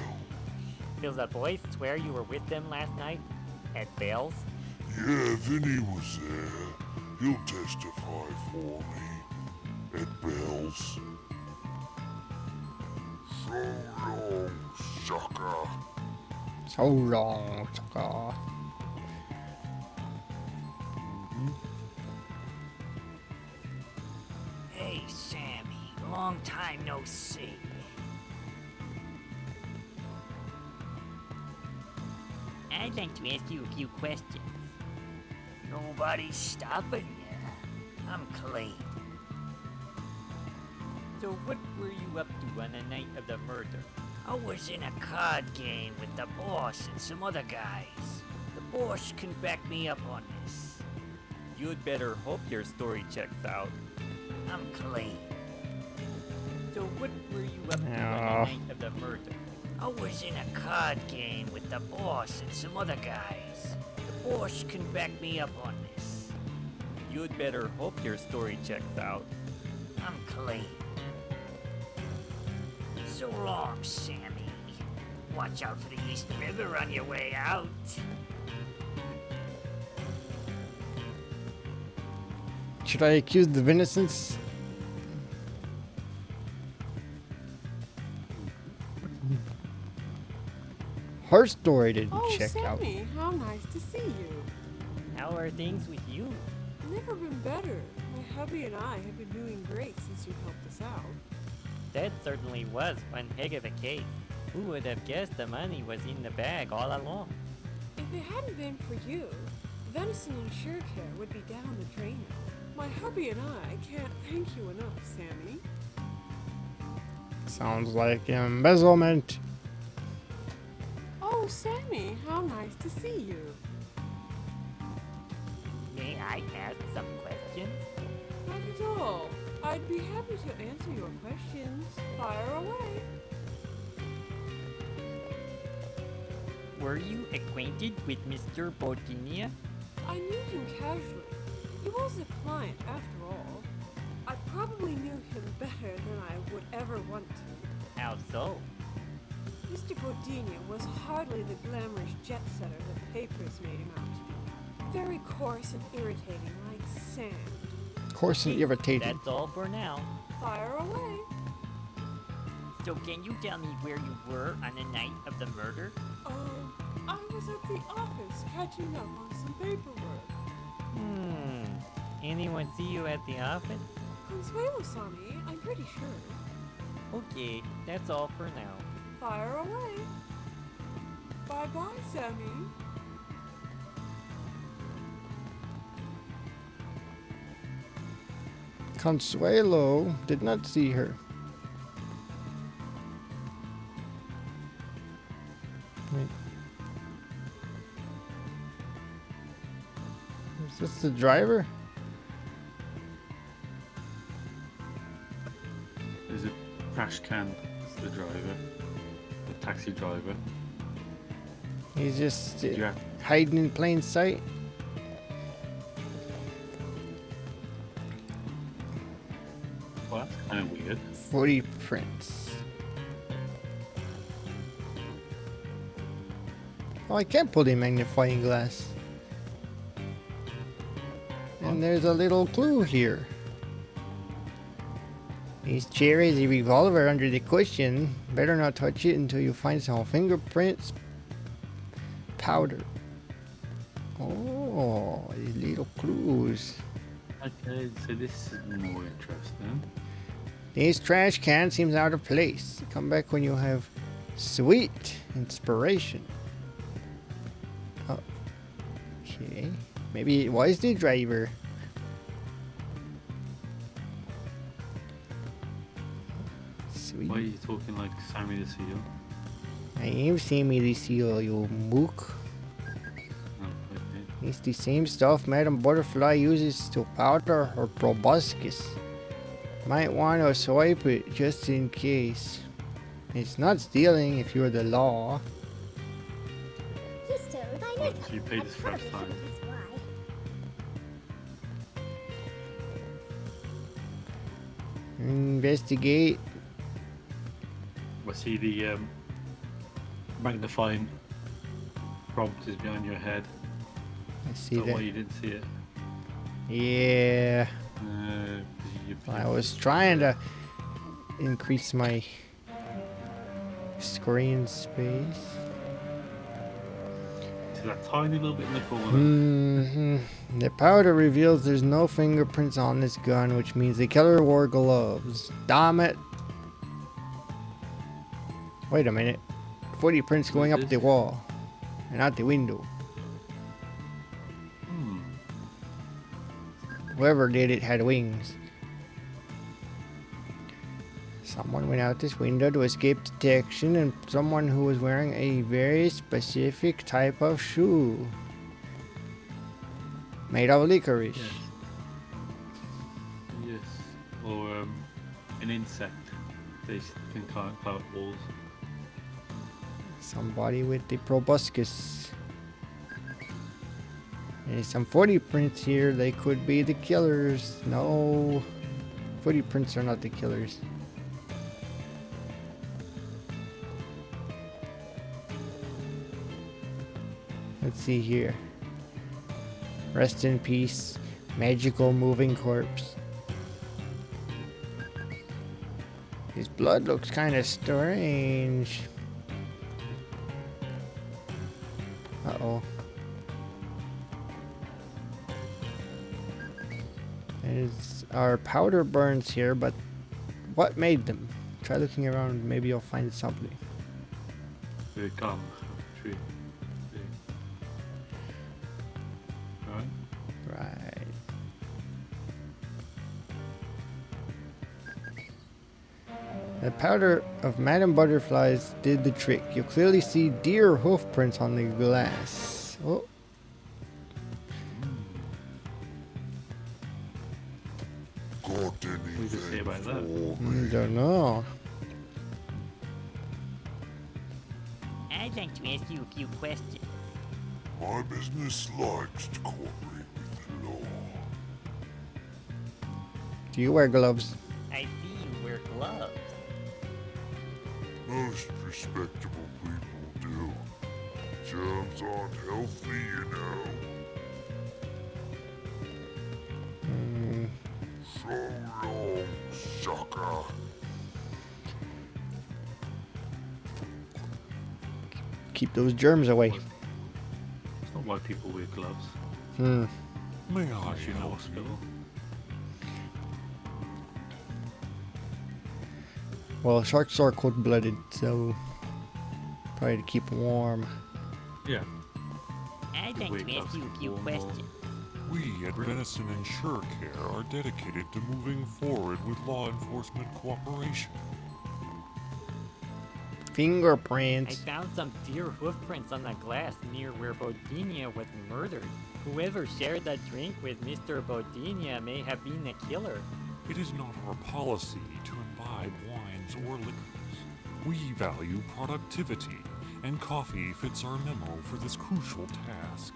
Do the boys swear you were with them last night? At Bell's? Yeah, Vinny was there. He'll testify for me. At Bell's. So long, sucker. So long, sucker. Hey, Sammy. Long time no see. I'd like to ask you a few questions. Nobody's stopping you. I'm clean. So what were you up to on the night of the murder? I was in a card game with the boss and some other guys. The boss can back me up on this. You'd better hope your story checks out. I'm clean. So what were you up to on Yeah. the night of the murder? I was in a card game with the boss and some other guys. The boss can back me up on this. You'd better hope your story checks out. I'm clean. So long, Sammy. Watch out for the East River on your way out. Should I accuse the innocence? Her story didn't Oh, check out. Sammy, how nice to see you. How are things with you? Never been better. My hubby and I have been doing great since you helped us out. That certainly was one heck of a case. Who would have guessed the money was in the bag all along? If it hadn't been for you, venison and sure care would be down the drain now. My hubby and I can't thank you enough, Sammy. Sounds like embezzlement. Oh, Sammy, how nice to see you. May I ask some questions? Not at all. I'd be happy to answer your questions. Fire away. Were you acquainted with Mr. Bordinia? I knew him casually. He was a client, after all. I probably knew him better than I would ever want to. How so? Mr. Godinia was hardly the glamorous jet setter the papers made him out to be. Very coarse and irritating, like sand. Coarse and irritating. That's all for now. Fire away. So can you tell me where you were on the night of the murder? I was at the office catching up on some paperwork. Anyone see you at the office? Consuelo saw me, I'm pretty sure. Okay, that's all for now. Fire away. Bye-bye, Sammy. Consuelo did not see her. Wait. Is this the driver? There's a trash can. It's the driver. The taxi driver. He's just You have hiding in plain sight. well, that's kind of weird. Footprints. Oh, I can't pull the magnifying glass. And there's a little clue here. This chair has a revolver under the cushion. Better not touch it until you find some fingerprints. Powder. Oh, these little clues. Okay, so this is more interesting. This trash can seems out of place. Come back when you have sweet inspiration. Oh, okay. Maybe it was the driver. Sweet. Why are you talking like Sammy the Seal? I am Sammy the Seal, you mook. Oh, okay. It's the same stuff Madame Butterfly uses to powder her proboscis. Might want to swipe it just in case. It's not stealing if you're the law. He stole my Well, makeup. so you paid and this first probably time. that's why. Investigate. I see the magnifying prompt is behind your head. I see Is that why that. you didn't see it? Yeah. 'Cause I was trying to increase my screen space. to that tiny little bit in the corner. The powder reveals there's no fingerprints on this gun, which means the killer wore gloves. Damn it. Wait a minute. Footprints going up this? the wall and out the window. Hmm. Whoever did it had wings. Someone went out this window to escape detection, and someone who was wearing a very specific type of shoe. Made of licorice. Yes. Yes. Or an insect. They can climb up walls. Somebody with the proboscis. There's some footy prints here. They could be the killers. No. Footy prints are not the killers. Let's see here. Rest in peace. Magical moving corpse. His blood looks kind of strange. Uh-oh. There's our powder burns here, but what made them? Try looking around, maybe you'll find something. The gum tree. Right? Right. The powder of Madame Butterflies did the trick. You clearly see deer hoof prints on the glass. Oh. Got What do you say anything about that? for me? Don't know. I'd like to ask you a few questions. My business likes to cooperate with the law. Do you wear gloves? I see you wear gloves. Most respectable people do. Germs aren't healthy, you know. Hmm. So long, sucker. Keep those germs away. It's not why people wear gloves. Hmm. May I Unless you're in the help hospital. you? Well, sharks are cold-blooded, so probably to keep warm. Yeah. I'd like Wear to ask gloves you a few or more. questions. We at Venison Insure Care are dedicated to moving forward with law enforcement cooperation. I Fingerprints. found some deer hoof prints on the glass near where Bodinia was murdered. Whoever shared that drink with Mr. Bodinia may have been the killer. It is not our policy to imbibe wines or liquors. We value productivity, and coffee fits our memo for this crucial task.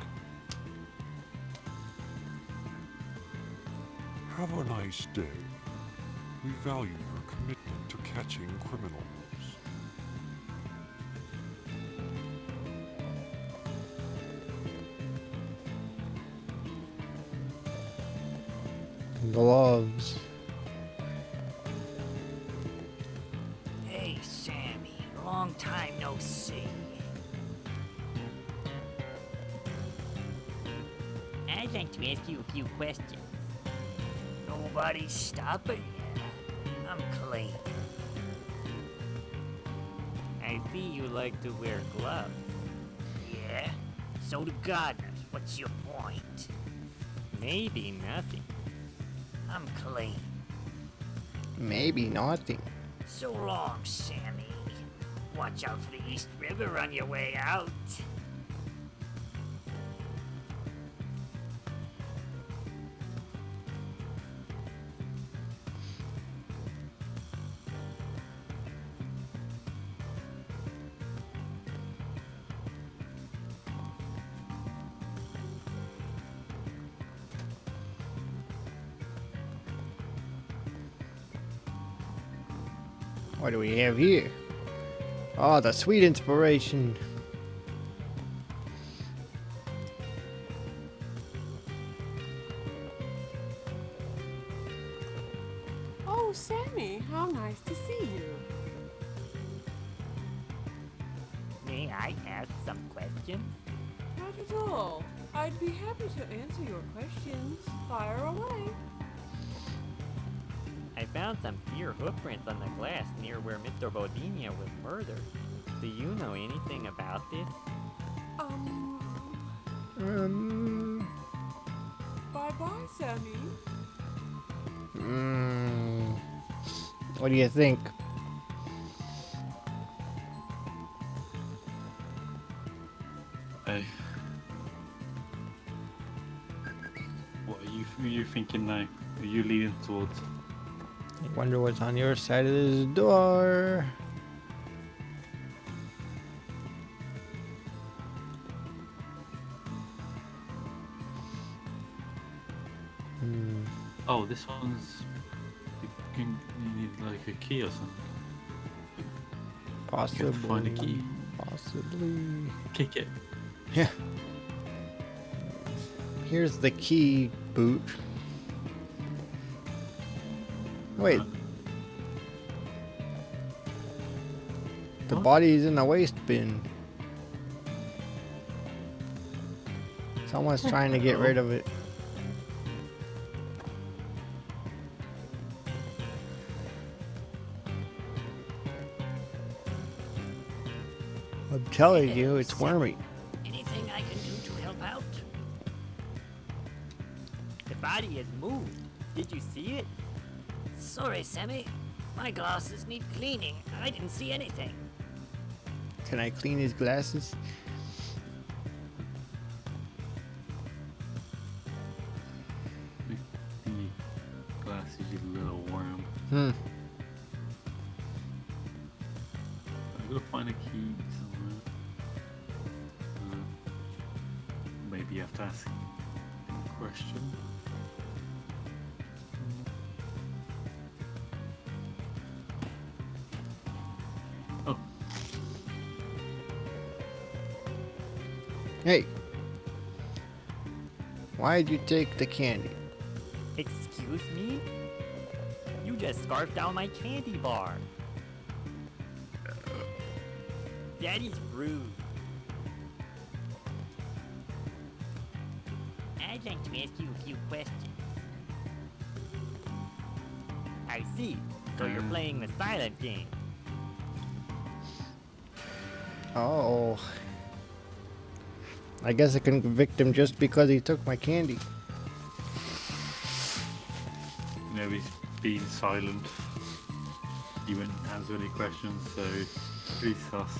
Have a nice day. We value your commitment to catching criminals. Gloves. Hey, Sammy. Long time no see. I'd like to ask you a few questions. Nobody's stopping you. I'm clean. I see you like to wear gloves. Yeah? So do gardeners. What's your point? Maybe nothing. I'm clean. Maybe nothing. So long, Sammy. Watch out for the East River on your way out. What do we have here? Oh, the sweet inspiration. Oh, Sammy, how nice to see you. May I ask some questions? Not at all. I'd be happy to answer your questions. Fire away. I found some deer hoof prints on the glass near where Mr. Bodinia was murdered. Do you know anything about this? Bye-bye, Sammy. What do you think? Hey. who you thinking now? Who you leaning towards? I wonder what's on your side of this door. Hmm. Oh, this one's. You need like a key or something. Possibly. You have to find a key. Possibly. Kick it. Yeah. Here's the key, boot. Wait. The What? body's in the waste bin. Someone's trying to get rid of it. I'm telling you, it's Sammy, wormy. Anything I can do to help out? The body has moved. Did you see it? Sorry, Sammy. My glasses need cleaning. I didn't see anything. Can I clean his glasses? The glasses, you little worm. Hmm. I've got to find a key somewhere. Maybe you have to ask a question. Oh, Hey. Why'd you take the candy? Excuse me? You just scarfed down my candy bar. Daddy's rude. I'd like to ask you a few questions. I see. So you're playing the silent game. Oh. I guess I can convict him just because he took my candy. no, he's being silent. He wouldn't answer any questions, so he's sus.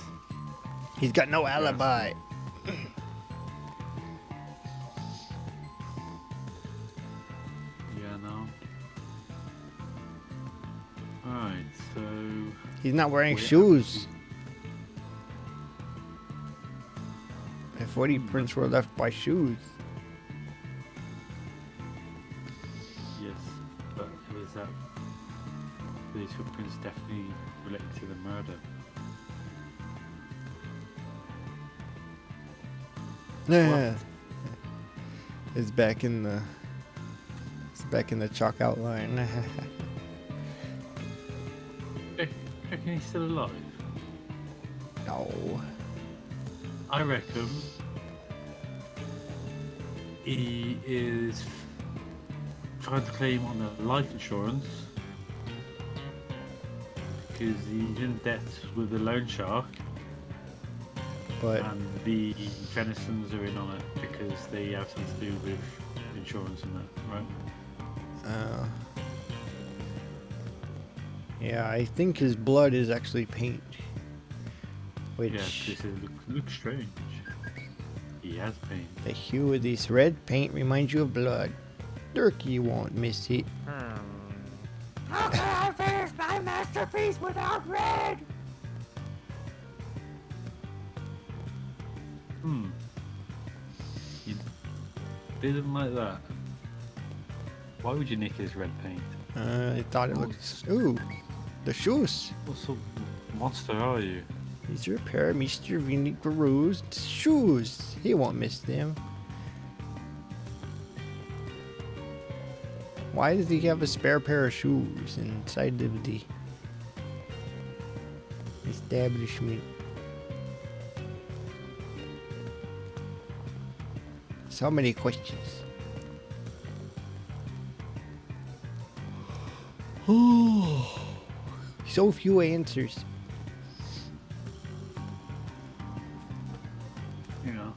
He's got no alibi. Yeah, no. Alright, so. He's not wearing Where- shoes. If footprints were left by shoes. Yes, but is that. These footprints definitely related to the murder. Yeah. It's back in the. It's back in the chalk outline. Reckon he's still alive? No. I reckon he is trying to claim on the life insurance because he's in debt with the loan shark, But and the Venisons are in on it because they have something to do with insurance and that, right? yeah, I think his blood is actually paint. Which Yeah, because it looks strange. He has pain. the hue of this red paint reminds you of blood. Durkee won't miss it. How can I finish my masterpiece without red? You didn't like that. Why would you nick his red paint? I thought it looked. Ooh, the shoes. What sort of monster are you? These are a pair of Mr. Vinny Guru's shoes. He won't miss them. Why does he have a spare pair of shoes inside of the establishment? So many questions. So few answers. You know.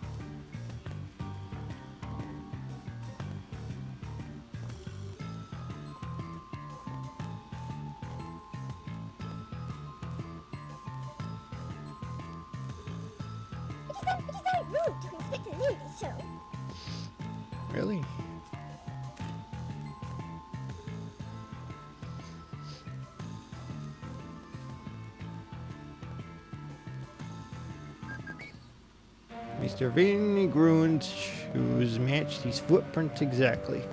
It is very rude to Inspector Lindy so. Really? Mr. Vinny Grun's shoes matched his footprints exactly.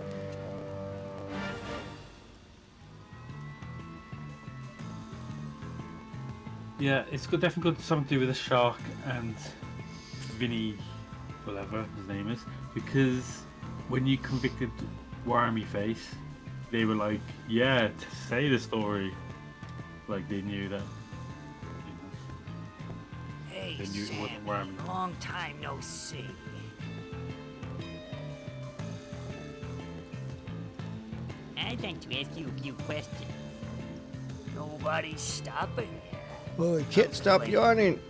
Yeah, it's got definitely got something to do with the shark and Vinny, whatever his name is, because when you convicted Wormy Face, they were like, "Yeah, say the story," like they knew that. Hey, They knew it wasn't Sammy, Wormy. long time no see. I'd like to ask you a few questions. Nobody's stopping you. Oh, I can't stop yawning.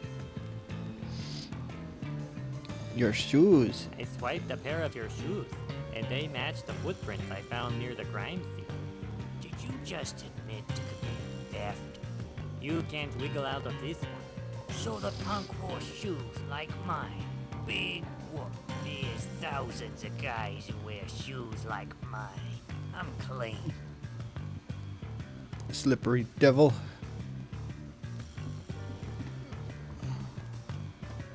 Your shoes. I swiped a pair of your shoes, and they matched the footprints I found near the crime scene. Did you just admit to committing theft? You can't wiggle out of this one. So the punk wore shoes like mine. Big whoop. There's thousands of guys who wear shoes like mine. I'm clean. Slippery devil.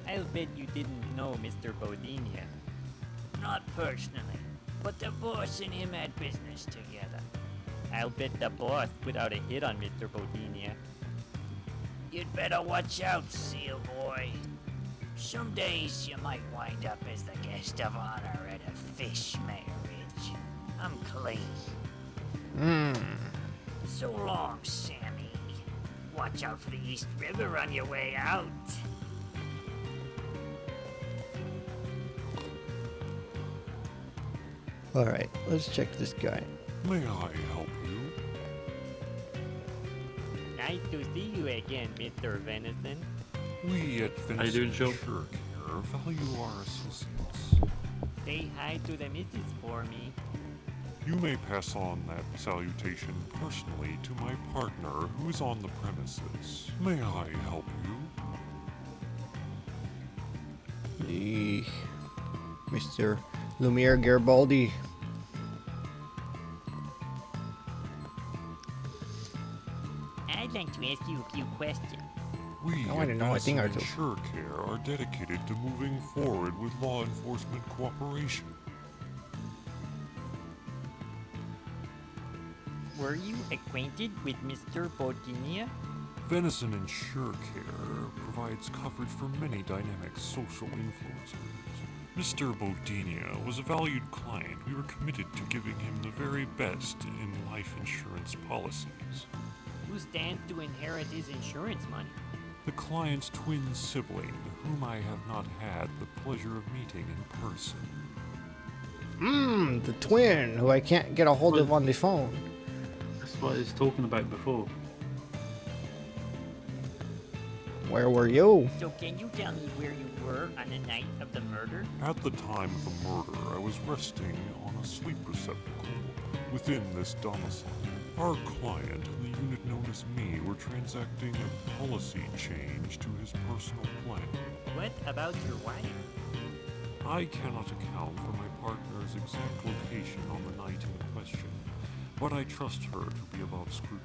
I'll bet you didn't know Mr. Bodinia. Not personally, but the boss and him had business together. I'll bet the boss put out a hit on Mr. Bodinia. You'd better watch out, Seal Boy. Some days you might wind up as the guest of honor at a fish marriage. I'm clean. So long, Sammy. Watch out for the East River on your way out. Alright, let's check this guy. May I help you? Nice to see you again, Mr. Venison. We at How you doing, Venison Joe? Sure Care value our assistance. Say hi to the missus for me. You may pass on that salutation personally to my partner who is on the premises. May I help you? The Mr. Lumiere Garibaldi. I'd like to ask you a few questions. We I wanna at know a thing or Venison two. Sure Care are dedicated to moving forward with law enforcement cooperation. Were you acquainted with Mr. Bodinia? Venison Insure Care provides coverage for many dynamic social influencers. Mr. Bodinia was a valued client. We were committed to giving him the very best in life insurance policies. Who stands to inherit his insurance money? The client's twin sibling, whom I have not had the pleasure of meeting in person. The twin who I can't get a hold of on the phone. That's what I was talking about before. Where were you? So can you tell me where you were on the night of the murder? At the time of the murder, I was resting on a sleep receptacle within this domicile. Our client, the unit known as me, were transacting a policy change to his personal plan. What about your wife? I cannot account for my partner's exact location on the night in question, but I trust her to be above scrutiny.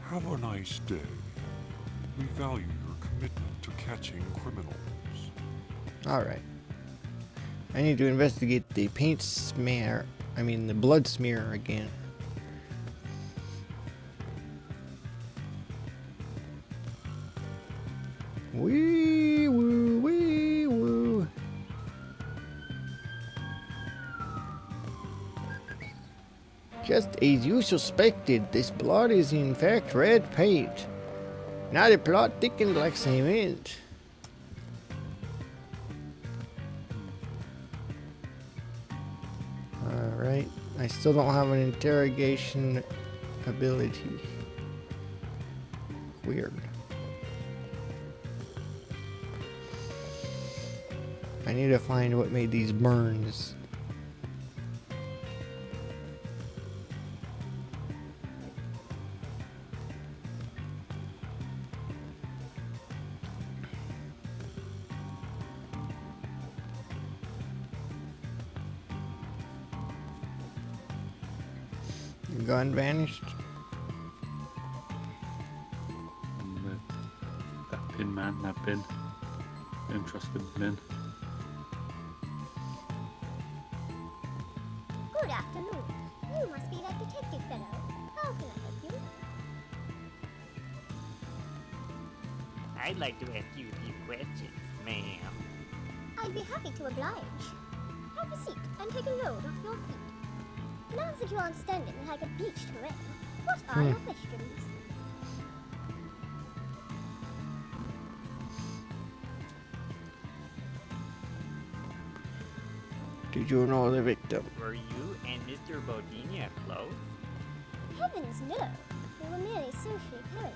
Have a nice day. We value your commitment to catching criminals. Alright. I need to investigate the the blood smear again. Wee woo, wee woo. Just as you suspected, this blood is in fact red paint. Now the plot thickened like cement. Alright, I still don't have an interrogation ability. Weird. I need to find what made these burns. The gun vanished. And that Pin Man, that bin. Don't trust the bin. Good afternoon. You must be that detective fellow. How can I help you? I'd like to ask you a few questions, ma'am. I'd be happy to oblige. Have a seat and take a load off your feet. Now that you aren't standing like a beached whale, what are your questions? Did you know the victim? Were you and Mr. Bodinia close? Heavens no. We were merely socially parallel.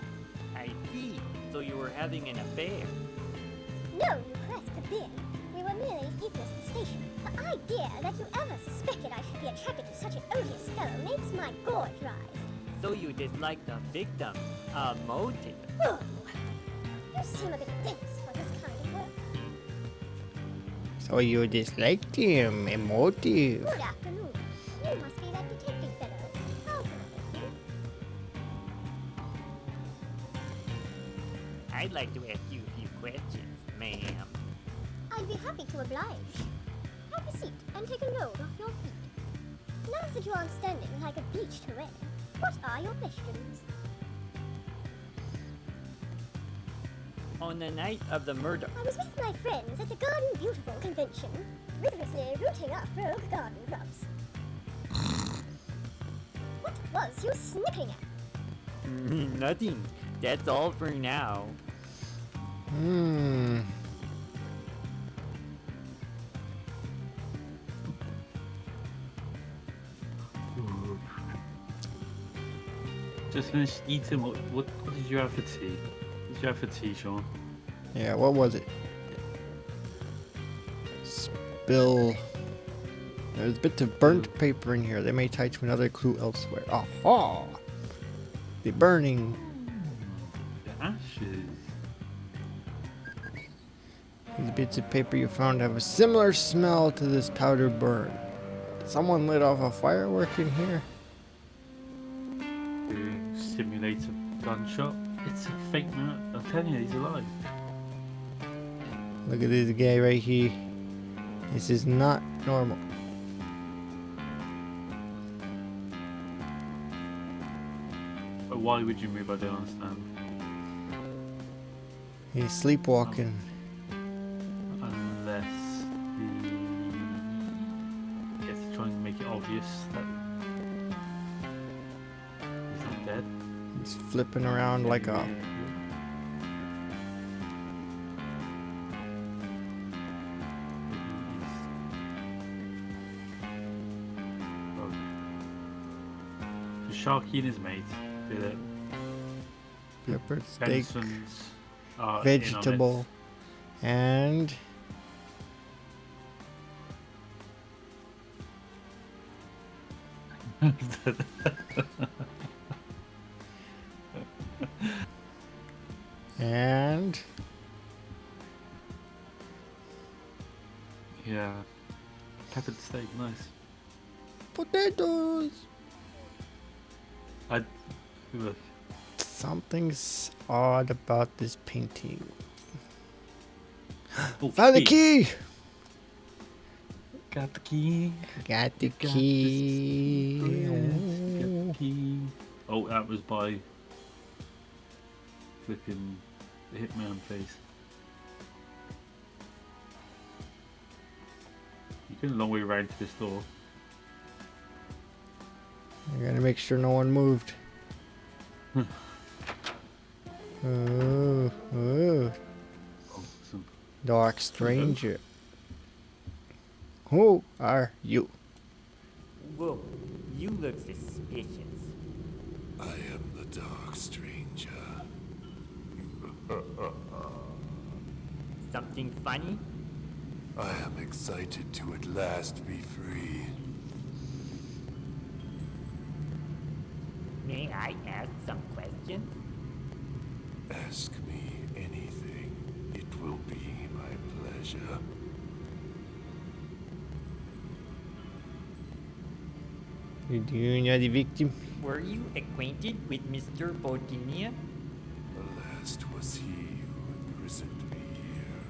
I see. So you were having an affair. No, you pressed the bin. We were merely equals in station. The idea that you ever suspected I should be attracted to such an odious fellow makes my gorge rise. So you dislike the victim. A motive. Oh, you seem a bit dense for this kind of work. So you disliked him, emotive. Good afternoon. You must be that detective fellow. How can I help you? I'd like to ask you a few questions, ma'am. I'd be happy to oblige. Have a seat and take a load off your feet. Now that you aren't standing like a beached whale, what are your questions? On the night of the murder, I was with my friends at the Garden Beautiful convention, rigorously rooting up rogue garden clubs. What was you snickering at? nothing. That's all for now. Just finished eating. What did you have for tea? What did you have for tea, Sean? Yeah, what was it? Spill. There's bits of burnt paper in here. They may tie to another clue elsewhere. Aha! The burning. The ashes. These bits of paper you found have a similar smell to this powder burn. Someone lit off a firework in here? To simulate a gunshot. It's a fake man. I'm telling you, he's alive. Look at this guy right here. This is not normal. But why would you move? I don't understand. He's sleepwalking. Unless he gets to try and make it obvious that he's not dead. He's flipping around like a. Sharky and his mate did it. Peppered steak, Benson's are vegetable, and in on it. and Yeah. Peppered steak, nice. potatoes. Look. Something's odd about this painting. Oh, Found the key. Got the key. Got the Got key. Yes, got the key. Oh, that was by flipping the hitman face. You came a long way around to this door. I gotta make sure no one moved. Oh, Oh, some dark stranger. Who are you? Whoa, you look suspicious. I am the Dark Stranger. Something funny? I am excited to at last be free. May I ask some questions? Ask me anything. It will be my pleasure. Do you know the victim? Were you acquainted with Mr. Bodinia? Alas, 'twas he who imprisoned me here.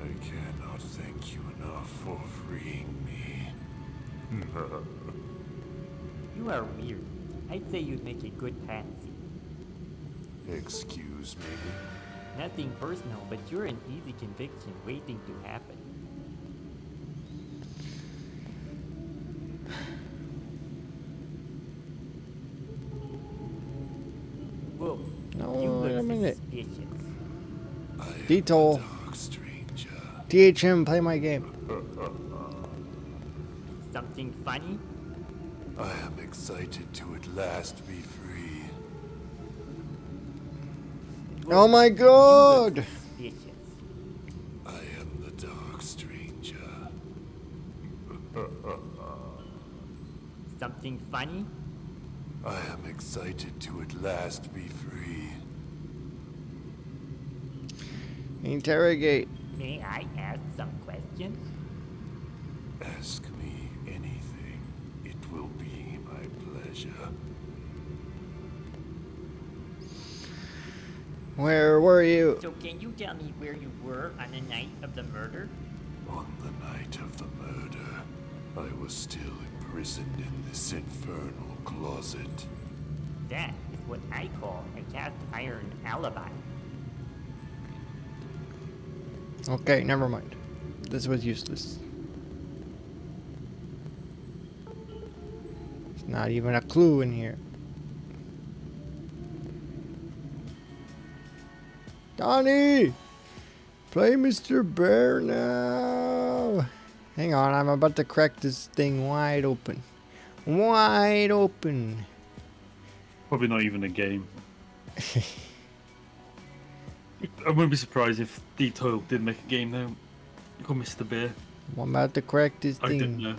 I cannot thank you enough for freeing me. You are weird. I'd say you'd make a good patsy. Excuse me? Nothing personal, but you're an easy conviction waiting to happen. Whoa. No, You wait a look minute. suspicious. I am Detour. a dark stranger. DHM, play my game. Something funny? I am excited to at last be free. Oh my You god! look suspicious. I am the dark stranger. Something funny? I am excited to at last be free. Interrogate. May I ask some questions? Ask me anything. It will be my pleasure. Where were you? So can you tell me where you were on the night of the murder? On the night of the murder, I was still imprisoned in this infernal closet. That is what I call a cast iron alibi. Okay, never mind. This was useless. There's not even a clue in here. Donnie! Play Mr. Baer now! Hang on, I'm about to crack this thing wide open. Wide open! Probably not even a game. I wouldn't be surprised if Detoil did make a game though. Called Mr. Bear. I'm about to crack this I didn't thing. know.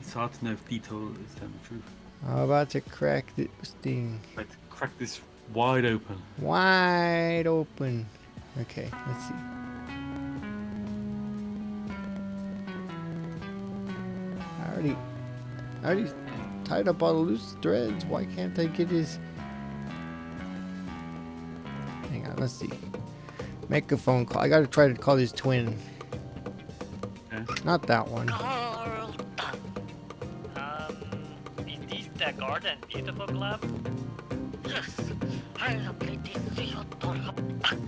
It's hard to know if Detoil is telling the truth. I'm about to crack this thing. I'd crack this wide open. Wide open. Okay, let's see. I already tied up all the loose threads. Why can't I get his... Hang on, let's see. Make a phone call. I gotta try to call his twin. Okay. Not that one. Is this the Garden Beautiful Club? Yes, I am Lady Theodora Buck.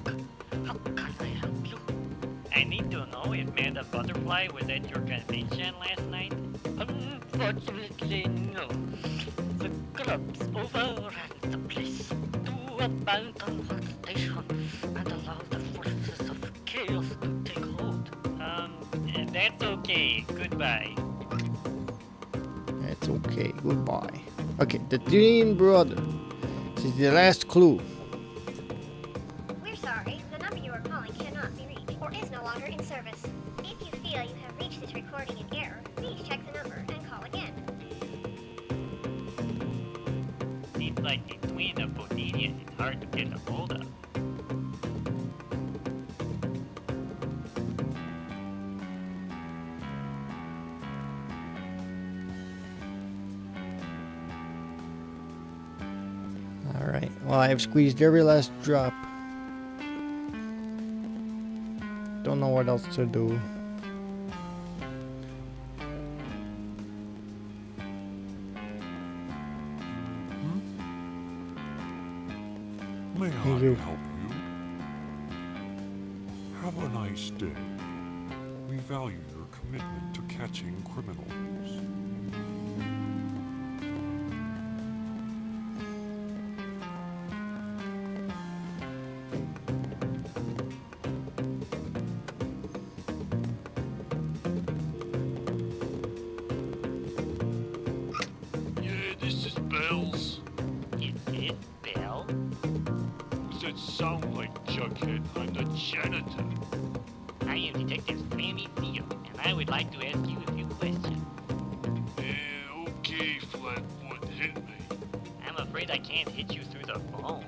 How can I help you? I need to know if Manda Butterfly was at your convention last night. Unfortunately, no. The clubs overran the place to abandon one station and allow the forces of chaos to take hold. That's okay. Goodbye. That's okay. Goodbye. Okay, the twin brother. This is the last clue. We're sorry, the number you are calling cannot be reached or is no longer in service. If you feel you have reached this recording in error, please check the number and call again. Seems like the twin of Bodinia is hard to get a hold of. Alright, well, I've squeezed every last drop. Don't know what else to do. May Hey, I you. help you? Have a nice day. We value your commitment to catching criminals. Yeah, this is Bells. Is this Belle? Who's that sound like, Jughead? I'm the janitor. I am Detective Sammy Field, and I would like to ask you a few questions. Yeah, okay, Flatfoot, hit me. I'm afraid I can't hit you through the phone.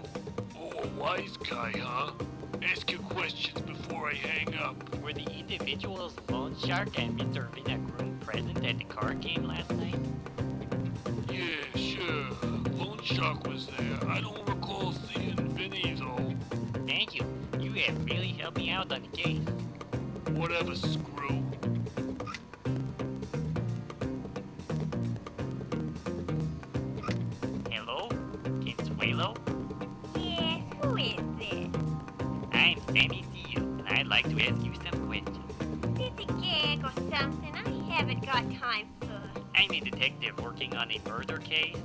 Oh, a wise guy, huh? Ask your questions before I hang up. Were the individuals Loan Shark and Mr. Vinagroom present at the card game last night? Yeah, sure. Lone Shark was there. I don't recall seeing Vinny, though. Thank you. You have really helped me out on the case. Whatever, screw. Hello? Consuelo? Yes, who is this? I'm Sammy CEO, and I'd like to ask you some questions. Is it a gag or something? I haven't got time for. I'm a detective working on a murder case.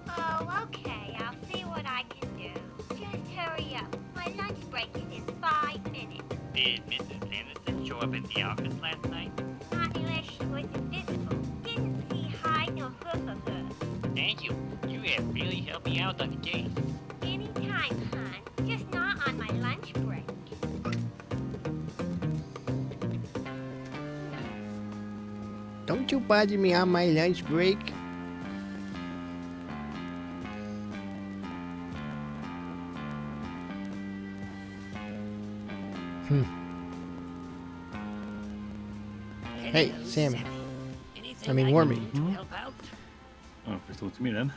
Oh, okay. I'll see what I can do. Just hurry up. My lunch break is in 5 minutes. Did Mrs. Anderson show up at the office last night? Not unless she was invisible. Didn't see hide nor hoof of her. Thank you. You have really helped me out on the case. Anytime, hon. Just not on my lunch break. Don't you bother me on my lunch break. Hey, Hello, Sammy. Anything I mean, can Wormy. do to help out? Oh, if it's all to me then.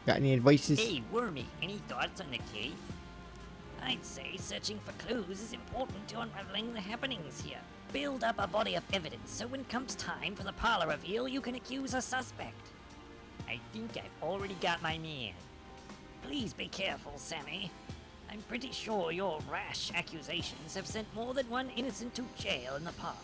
Got any advices? Hey, Wormy, any thoughts on the case? I'd say searching for clues is important to unraveling the happenings here. Build up a body of evidence so when comes time for the parlor reveal, you can accuse a suspect. I think I've already got my man. Please be careful, Sammy. I'm pretty sure your rash accusations have sent more than one innocent to jail in the past.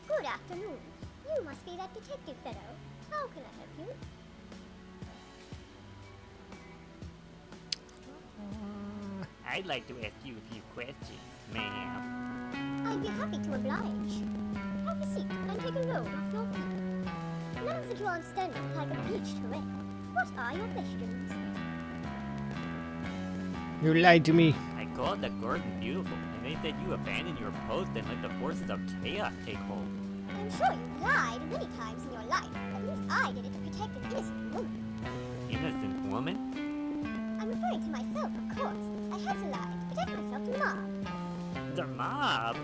Good afternoon. You must be that detective fellow. How can I help you? I'd like to ask you a few questions, ma'am. I'd be happy to oblige. Have a seat and take a load off your feet. Now that you are standing like a beached wreck, what are your questions? You lied to me. I called the garden beautiful, and they said you abandoned your post and let the forces of chaos take hold. I'm sure you've lied many times in your life. At least I did it to protect an innocent woman. Innocent woman? I'm referring to myself, of course. I had to lie to protect myself from the mob. The mob?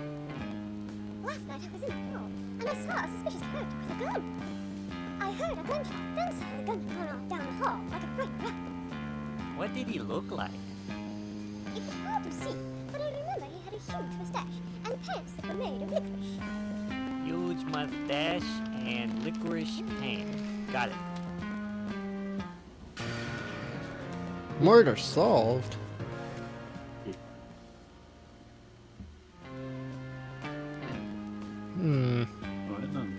Last night I was in the hall, and I saw a suspicious character with a gun. I heard a gunshot, then saw the gun run off down the hall like a frightened rabbit. What did he look like? It was hard to see, but I remember he had a huge mustache and pants that were made of licorice. Huge mustache and licorice pants. Got it. Murder solved. Right then.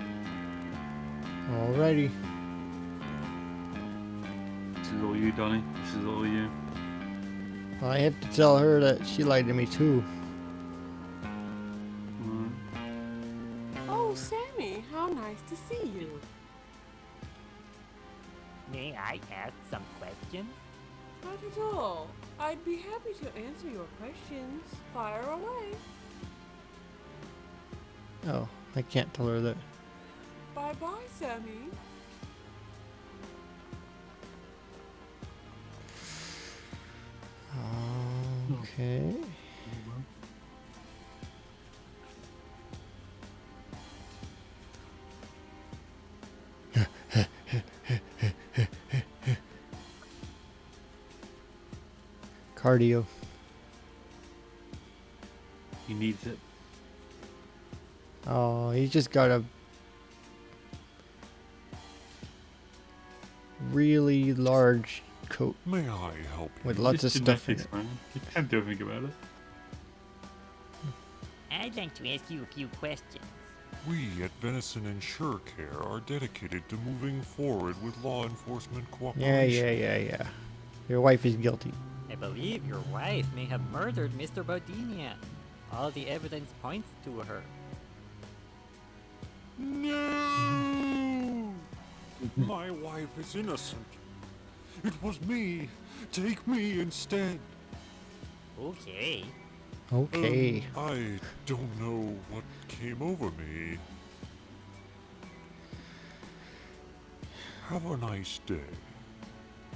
Alrighty. This is all you, Donnie. This is all you. I have to tell her that she lied to me too. Mm. Oh, Sammy, how nice to see you. May I ask some questions? Not at all. I'd be happy to answer your questions. Fire away. Oh, I can't tell her that. Bye-bye, Sammy. Okay. Cardio. He needs it. Oh, he's just got a really large coat May I help you? with lots of Just stuff in genetics, it. man. You can't do anything about it. I'd like to ask you a few questions. We at Venison Insure Care are dedicated to moving forward with law enforcement cooperation. Yeah. Your wife is guilty. I believe your wife may have murdered Mr. Bodinia. All the evidence points to her. No! My wife is innocent. It was me. Take me instead. Okay. Okay. I don't know what came over me. Have a nice day.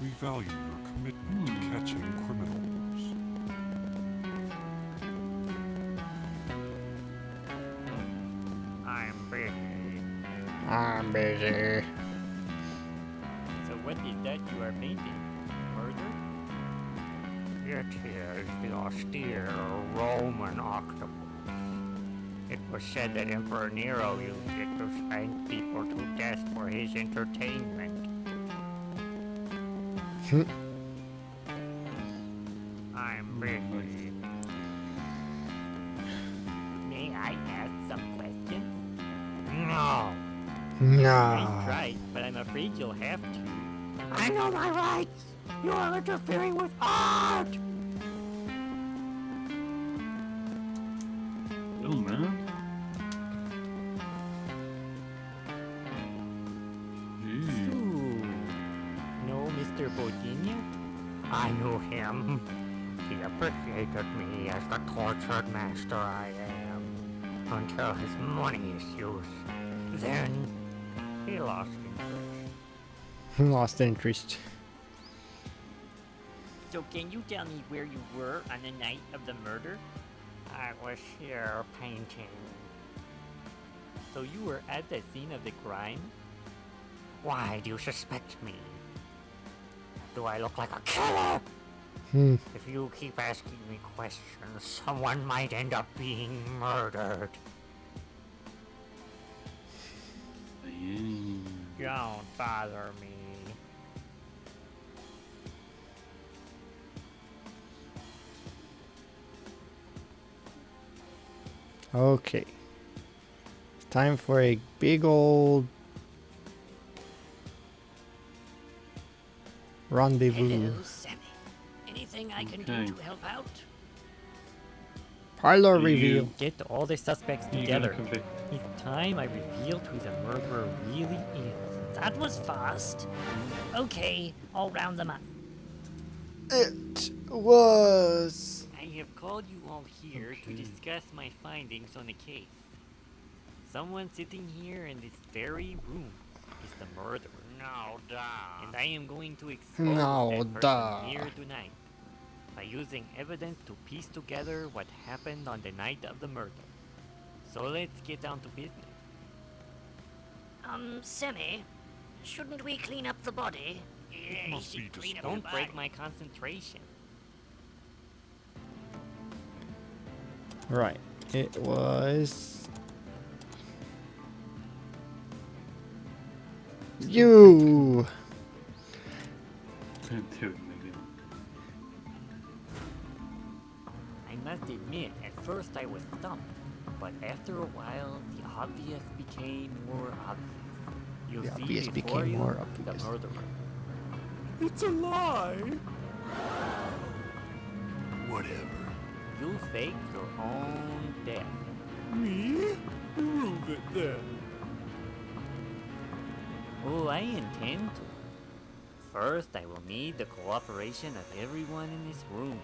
We value your commitment to catching criminals. I'm busy. I'm busy. So what is that you are painting? Murder? It is the austere Roman octopus. It was said that Emperor Nero used it to spank people to death for his entertainment. I'm busy. May I ask some questions? No! I No. tried, but I'm afraid you'll have to. I know my rights! You are interfering with art! Oh man. Ooh. Ooh. No, Mr. Bodinia? I knew him. He appreciated me as the tortured master I am, until his money issues. Then, he lost interest. Lost interest. So can you tell me where you were on the night of the murder? I was here painting. So you were at the scene of the crime? Why do you suspect me? Do I look like a killer? If you keep asking me questions, someone might end up being murdered. Don't bother me. Okay. It's time for a big old rendezvous. Hello, Sammy. Anything I can do Okay. to help out? Parlor You- reveal. Get all the suspects You're gonna together. convict. It's time I revealed who the murderer really is. That was fast. Okay, I'll round them up. It was. I have called you all here to discuss my findings on the case. Someone sitting here in this very room is the murderer. No, duh. And I am going to expose No, that person duh. here tonight by using evidence to piece together what happened on the night of the murder. So let's get down to business. Sammy, shouldn't we clean up the body? It must be Clean up disturbing. the Don't break body. my concentration. Right. It was. You. Don't do it, Megan. I must admit, at first I was stumped, but after a while, the obvious became more obvious. You The see obvious before became you more the obvious. murderer. It's a lie. Whatever. You faked your own death. Me? Prove it then. Oh, I intend to. First, I will need the cooperation of everyone in this room.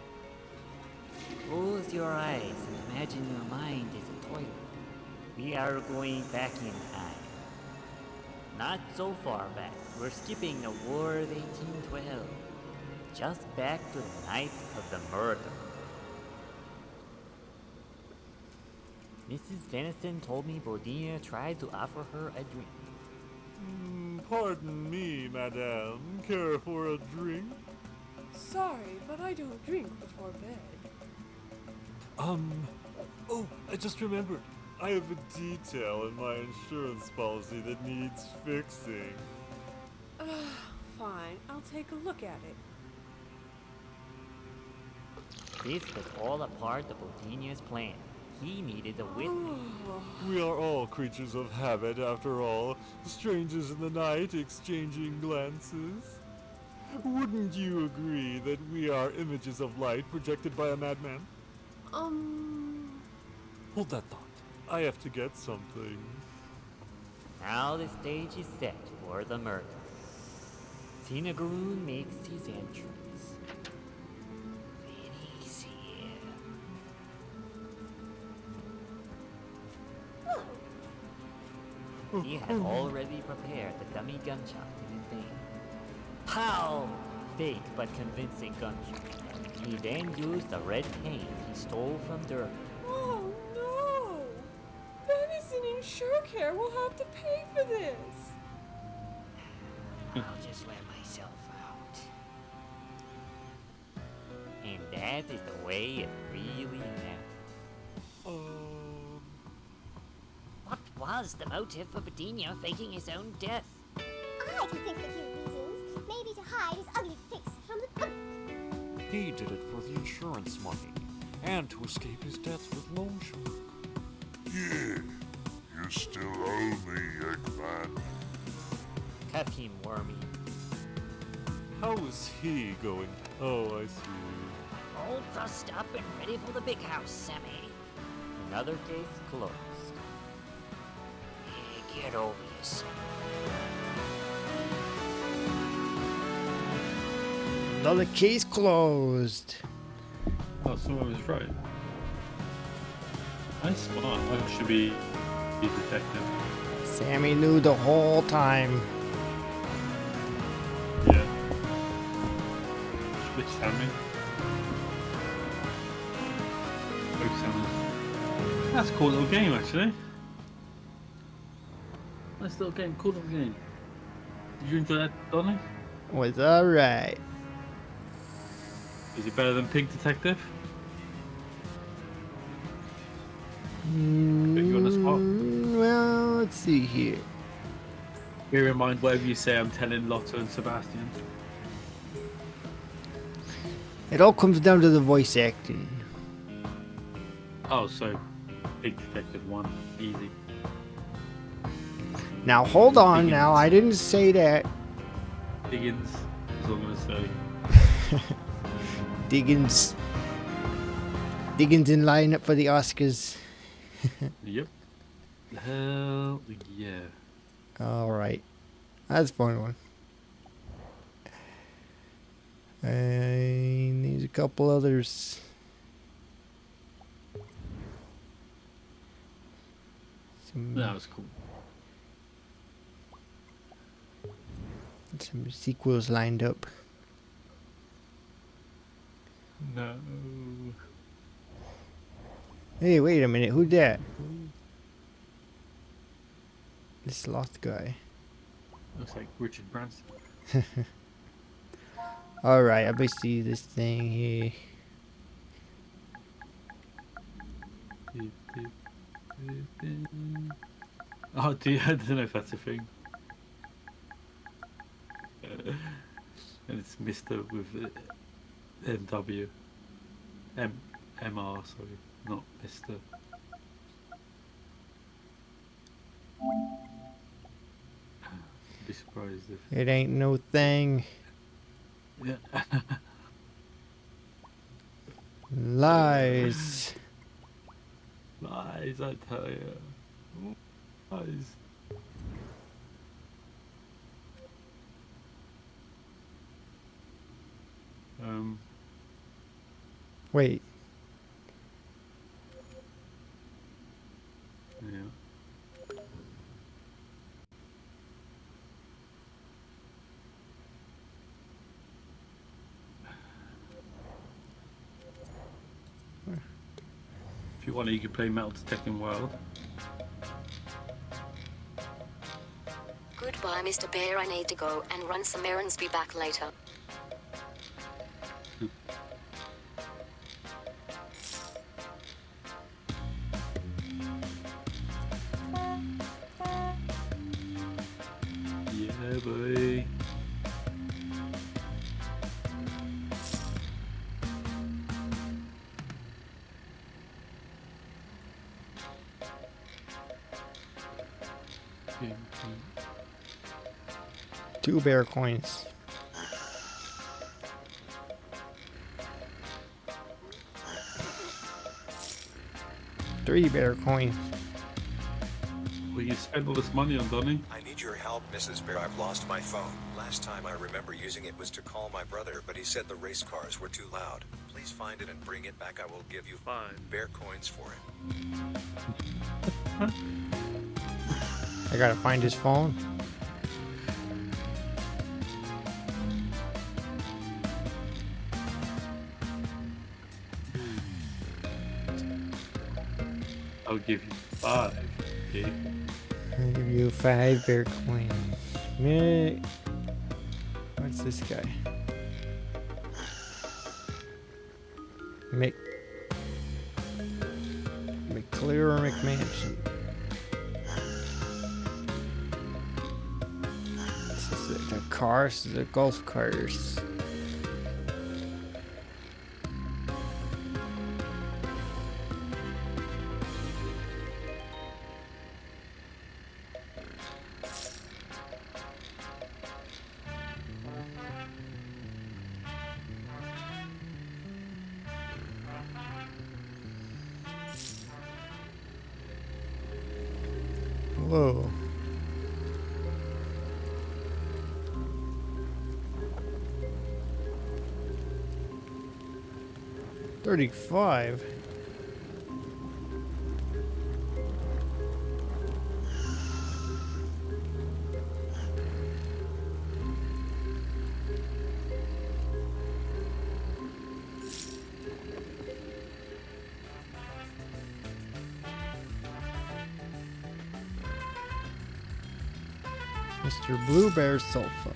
Close your eyes and imagine your mind is a toilet. We are going back in time. Not so far back. We're skipping the War of 1812. Just back to the night of the murder. Mrs. Venison told me Bodinia tried to offer her a drink. Pardon me, madame. Care for a drink? Sorry, but I don't drink before bed. Oh, I just remembered. I have a detail in my insurance policy that needs fixing. Fine, I'll take a look at it. This was all a part of Bodinia's plan. he needed a witness. We are all creatures of habit, after all. Strangers in the night exchanging glances. Wouldn't you agree that we are images of light projected by a madman? Hold that thought. I have to get something. Now the stage is set for the murder. Tinagroon makes his entrance. Vinny's here. He had already prepared the dummy gunshot in advance. Pow! Fake but convincing gunshot. He then used the red paint he stole from Durgan. Oh no! Venison and Surecare will have to pay for this! I'll just let myself out. And that is the way it really happened. What was the motive for Badinho faking his own death? I can think of a few reasons. Maybe to hide his ugly face from the public. He did it for the insurance money, and to escape his debts with Loan Shark. Yeah, you still owe me, Eggman. Cuff him, Wormy. How is he going? Oh, I see. All trussed up and ready for the big house, Sammy. Another case closed. Yeah, get over yourself. Another case closed. Oh, so I was right. I'm smart. I should be a detective. Sammy knew the whole time. Yeah. Which Sammy? Both Sammys. That's a cool little game, actually. Nice little game. Cool little game. Did you enjoy that, Donnie? Was alright. Is it better than Pig Detective? Put you on the spot. Well, let's see here. Bear in mind, whatever you say, I'm telling Lotta and Sebastian. It all comes down to the voice acting. Oh, so Pig Detective 1. Easy. Now hold on. Diggins. Now I didn't say that. Diggins is all I'm going to say. Diggins in line up for the Oscars. Yep. Hell yeah. All right, that's a fun one. And there's a couple others. That was cool. Some sequels lined up. No. Hey, wait a minute. Who's that? This lost guy. Looks like Richard Branson. Alright, I see this thing here. Oh, dude, I don't know if that's a thing. And it's Mr. with MW. MR, sorry, not Mr. I'd be surprised if. It ain't no thing. Yeah. Lies. Lies, I tell you. Lies. Wait. Yeah. If you want it, you can play Metal Detecting World. Goodbye, Mr. Baer. I need to go and run some errands. Be back later. Yeah, boy. 2 bear coins. 3 bear coins. Well, you spend all this money on Donny. I need your help, Mrs. Baer. I've lost my phone. Last time I remember using it was to call my brother, but he said the race cars were too loud. Please find it and bring it back. I will give you 5 bear coins for it. I gotta find his phone. I'll give you 5. Okay. I'll give you 5 bear coins. Me. What's this guy? McClear or McMansion? This is the cars, the golf cars. Whoa. $35. Mr. Blue Bear Sulfa.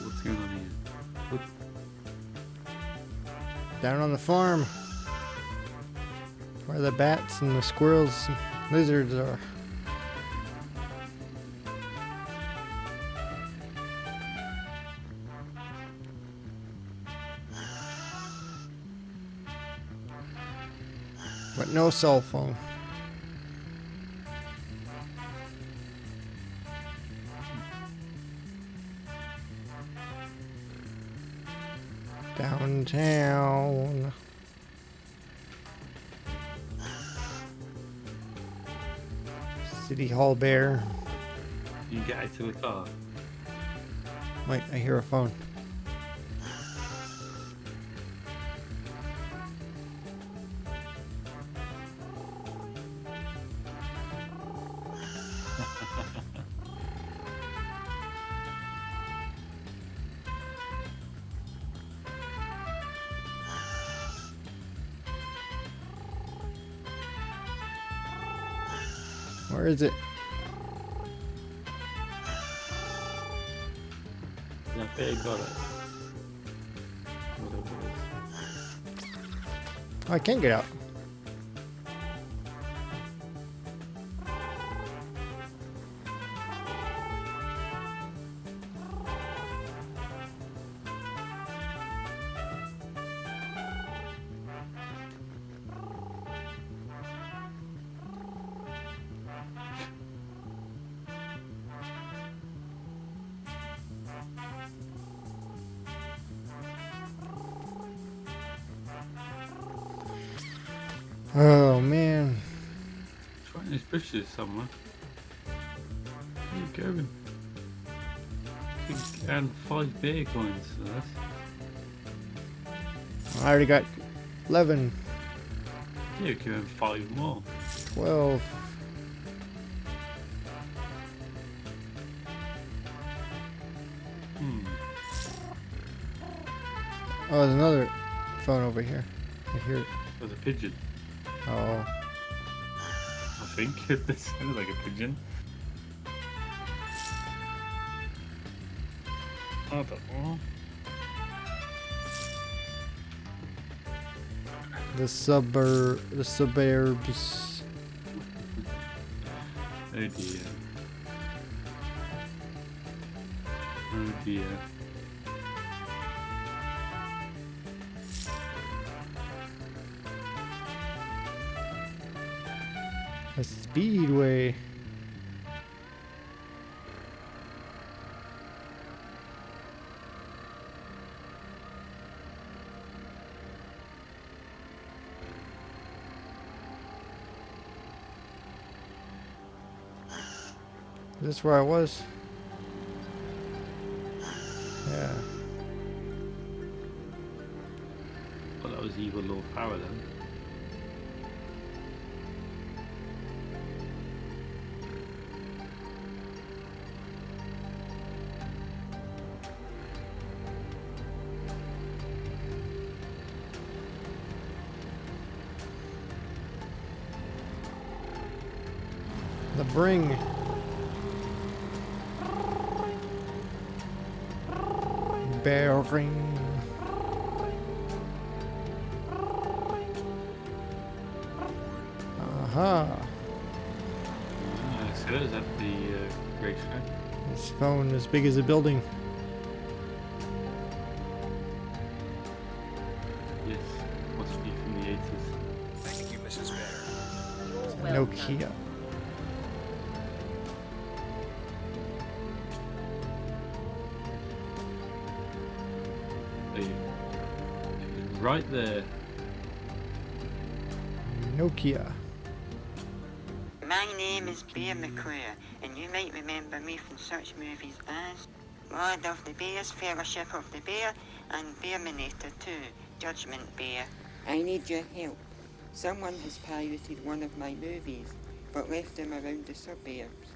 What's going on here? What? Down on the farm. Where the bats and the squirrels and lizards are. But no cell phone. Downtown. City Hall Bear. You get out to the car. Wait, I hear a phone. Where is it? Yeah, Baer got it. Whatever it is. Oh, I can't get out. Oh man. Trying these bushes somewhere. Where are you going? You can earn 5 Baer coins for this. I already got 11, Yeah, you can earn 5 more. 12. Oh, there's another phone over here. I hear it. There's a pigeon. Oh. I think this sounded like a pigeon. I don't know. The suburbs. Oh dear. Oh dear. A speedway. Is this where I was? Yeah. Well, that was Evil Lord Power then. The bring. Baer ring. Aha. So is that the racetrack? This phone as big as a building. Yes. Must be from the 80s. Thank you, Mrs. Baer. Nokia. There you go. Right there. Nokia. My name is Baer McClure, and you might remember me from such movies as Lord of the Bears, Fellowship of the Bear, and Bearminator 2, Judgment Bear. I need your help. Someone has pirated one of my movies, but left them around the suburbs.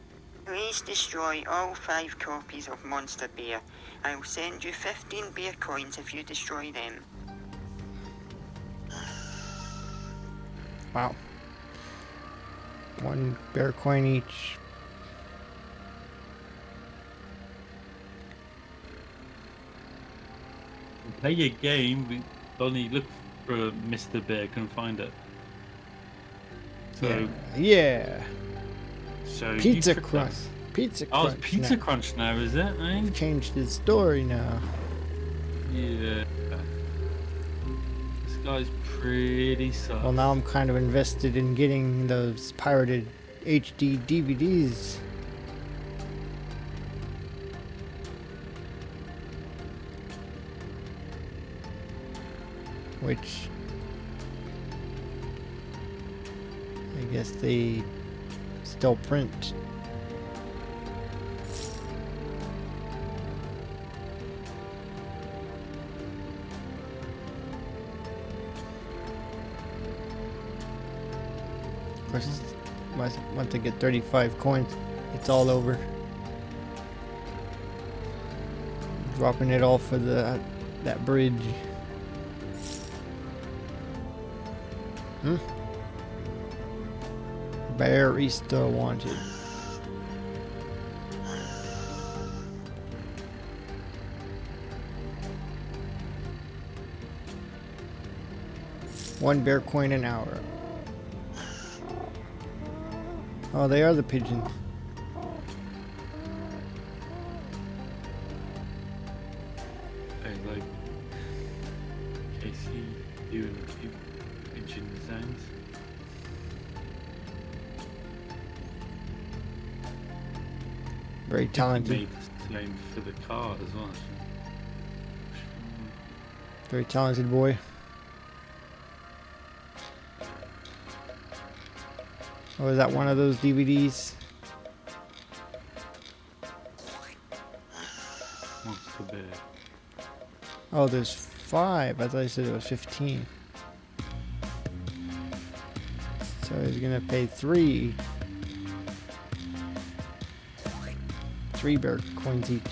Please destroy all 5 copies of Monster Bear. I'll send you 15 bear coins if you destroy them. Wow. 1 bear coin each. Play your game, we only look for Mr. Bear, couldn't find it. So, Yeah. so you Pizza tricked Crunch. us. Pizza Oh, Crunch. it's Pizza now. Crunch now, is it? Eh? Changed his story now. Yeah. This guy's pretty sus. Well, now I'm kind of invested in getting those pirated HD DVDs. Which I guess they still print. Of course, once I get 35 coins, it's all over. Dropping it all for that bridge. Baer is still wanted. One bear coin an hour. Oh, they are the pigeons. I like Casey doing pigeon sounds. Very talented. Made the same for the car as well. Very talented boy. Oh, is that one of those DVDs? Monster Bear. Oh, there's 5. I thought you said it was 15. So he's gonna pay 3. 3 bear coins each.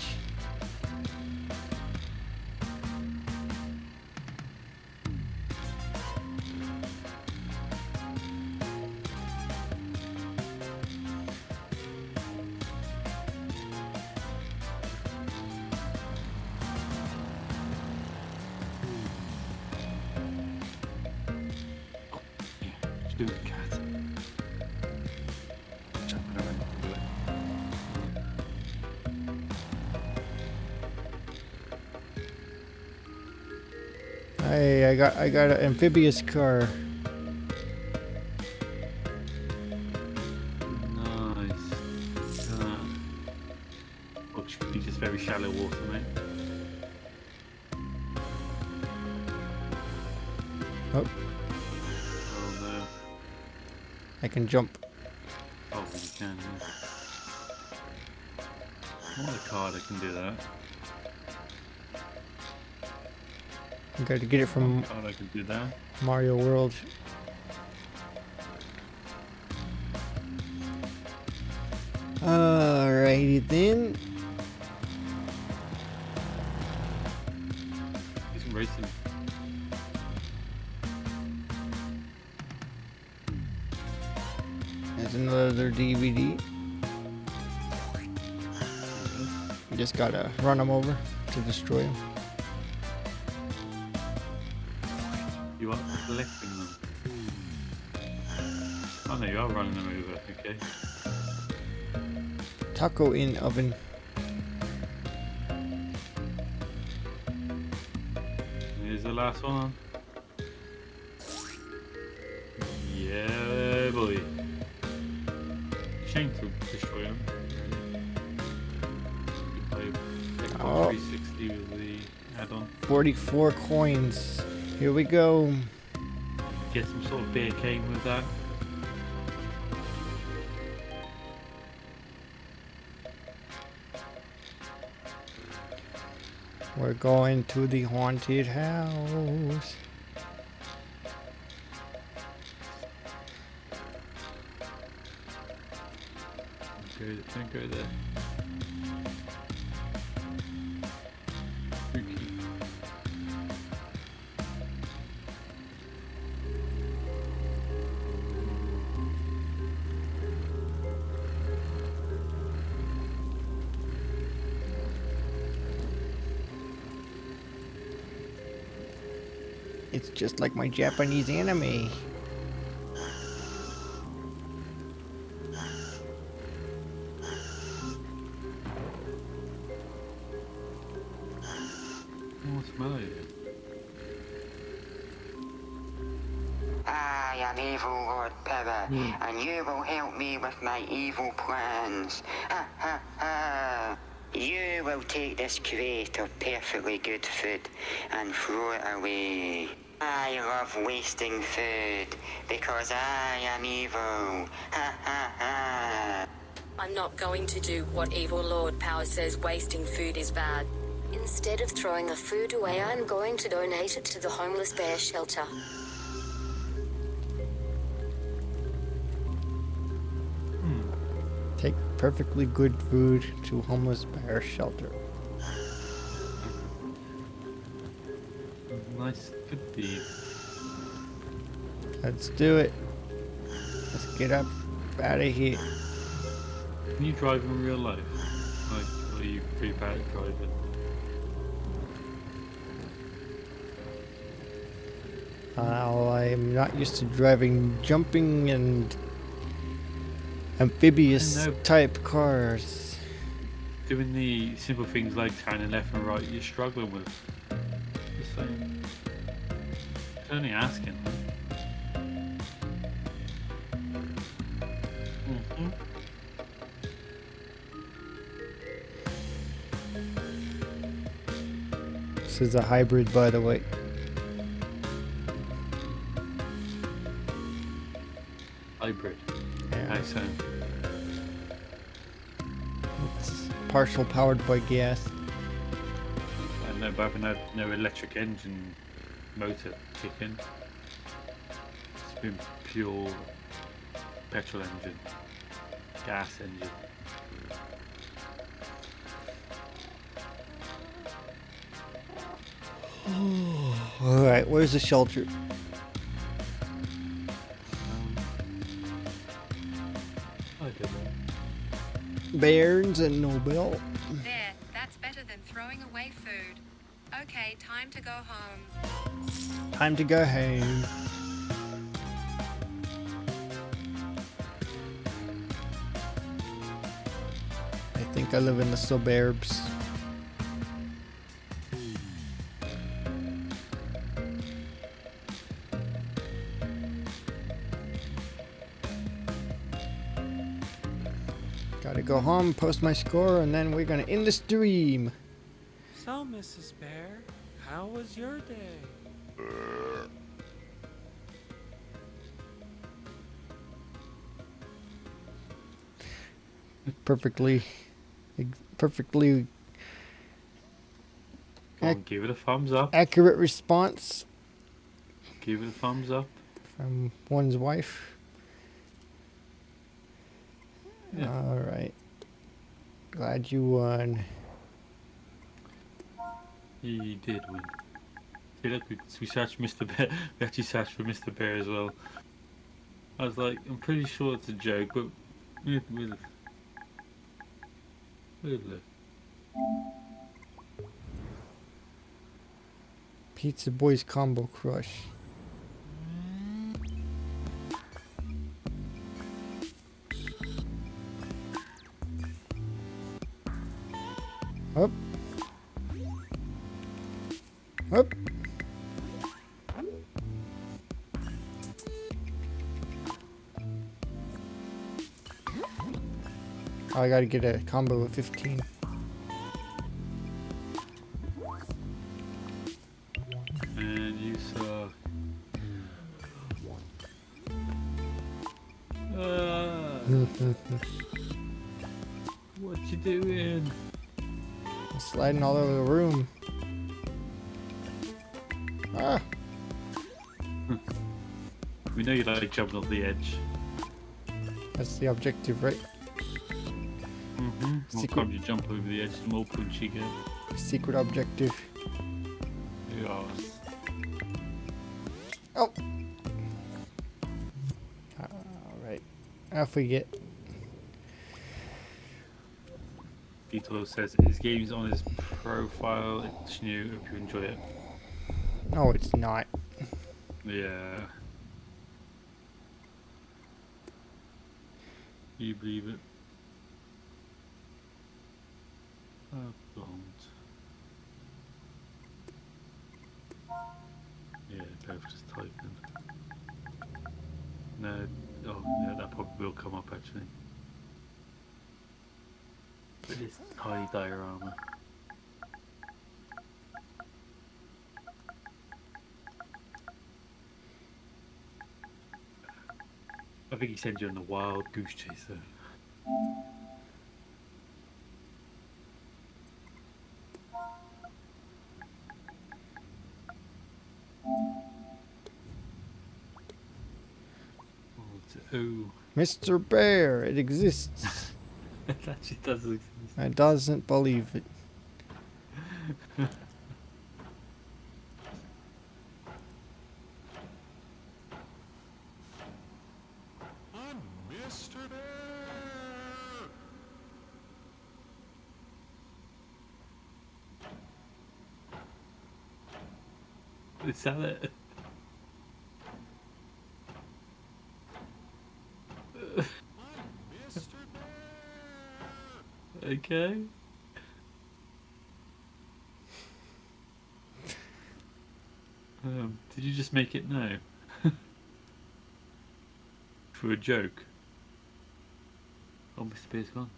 Stupid cat. Jumping around to do it. Hey, I got an amphibious car. Nice. Which could be just very shallow water, mate. Oh, Oh no. I can jump. Oh, you can, yeah. I want a car that can do that. I got to get it from Car that can do that. Mario World. Alrighty then. Do some racing. There's another DVD. You just gotta run them over to destroy them. You are collecting them. Oh no, you are running them over, okay. Taco in oven. Here's the last one. Yeah, boy. Shame to destroy them. Really. Oh. 360 with the add-on. 44 coins. Here we go. Get some sort of beer cane with that. We're going to the haunted house. Don't go there. Spooky. It's just like my Japanese anime. What's the matter? I am evil Lord Baer, and you will help me with my evil plans. Ha ha ha! You will take this crate of perfectly good food and throw it away. I love wasting food because I am evil. Ha ha ha! I'm not going to do what evil Lord Power says wasting food is bad. Instead of throwing the food away, I'm going to donate it to the homeless bear shelter. Take perfectly good food to homeless bear shelter. Nice food deed. Let's do it. Let's get up out of here. Can you drive in real life? Like, or are you pretty bad at driving? I'm not used to driving, jumping, and amphibious type cars. Doing the simple things like turning left and right, you're struggling with. Just saying. It's only asking. This is a hybrid, by the way. Hybrid. Yeah. I see. It's partial powered by gas. And no, but no electric engine motor kicking. It's been pure petrol engine, gas engine. Alright, where's the shelter? I don't know. Bairns and Nobel. There, that's better than throwing away food. Okay, time to go home. Time to go home. I live in the suburbs. Gotta go home, post my score, and then we're gonna end the stream. So, Mrs. Baer, how was your day? Perfectly Come on, give it a thumbs up. accurate response Give it a thumbs up. from one's wife. Yeah. Alright. Glad you won. He did win. See, look, we searched Mr. Bear. We actually searched for Mr. Bear as well. I was like, I'm pretty sure it's a joke, but we'll look. Pizza Boys Combo Crush. Up. Up. Oh, I gotta get a combo of 15. And you saw. What you doing? Sliding all over the room. Ah. We know you like jumping off the edge. That's the objective, right? Mm-hmm. More Secret- times you jump over the edge, the more points you get. Secret objective. Yes. Oh. Alright. Off we get. Vito says his game's on his profile. It's new. Hope you enjoy it. No, it's not. Yeah. You believe it? I don't. Yeah, both just typing. No, oh yeah, that probably will come up actually. But it's tiny diorama. I think he sent you on the wild goose chase though. Oh, Mr. Bear, it exists. it actually does exist. I doesn't believe it. I'm Mr. Bear! Is that it? Mr. Bear! Okay. Did you just make it now? For a joke? Oh, Mr. Bear's gone.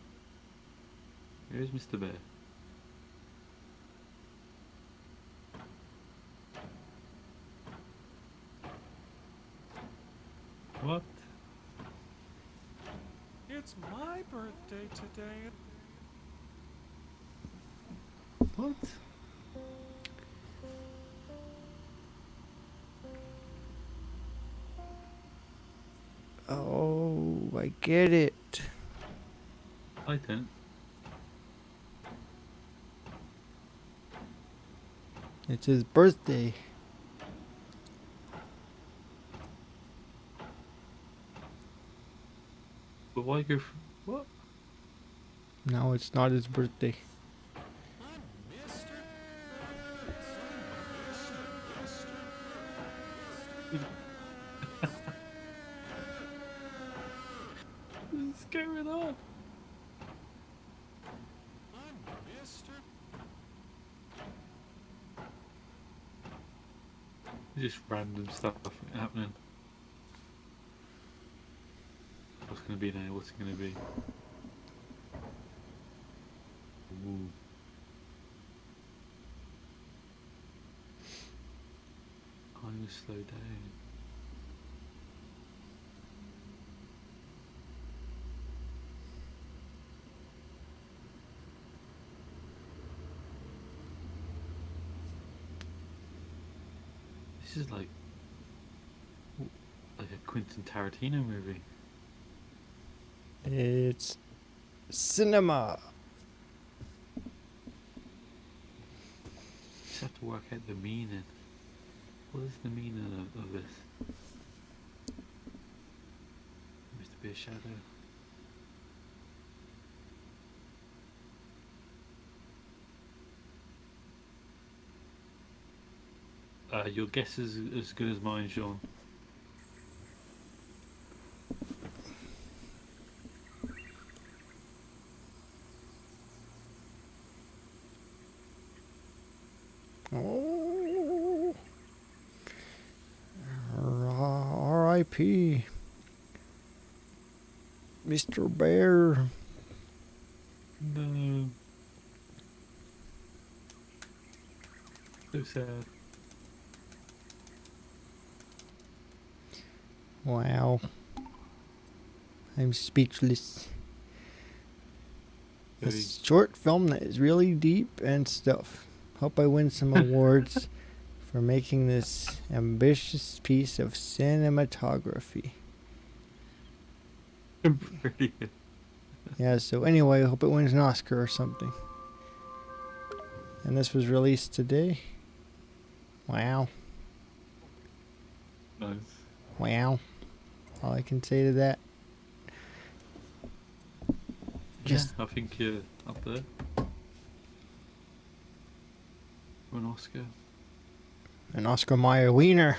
Here's Mr. Bear. What? It's my birthday today. What? Oh, I get it. I don't. It's his birthday. But why go for what? No, it's not his birthday. What's going on? Just random stuff happening. What's gonna be now? What's it gonna be? Ooh. I'm gonna slow down. This is like a Quentin Tarantino movie. It's cinema. Just have to work out the meaning. What is the meaning of this? Mr. Be a shadow. Your guess is as good as mine, Sean. Oh. R.I.P. Mr. Baer. No. So sad. Wow. I'm speechless. A Very- short film that is really deep and stuff. Hope I win some awards for making this ambitious piece of cinematography. Brilliant. Yeah, so anyway, I hope it wins an Oscar or something. And this was released today. Wow. Nice. Wow. All I can say to that. Just Yeah, I think you're up there. For an Oscar. an Oscar Mayer wiener.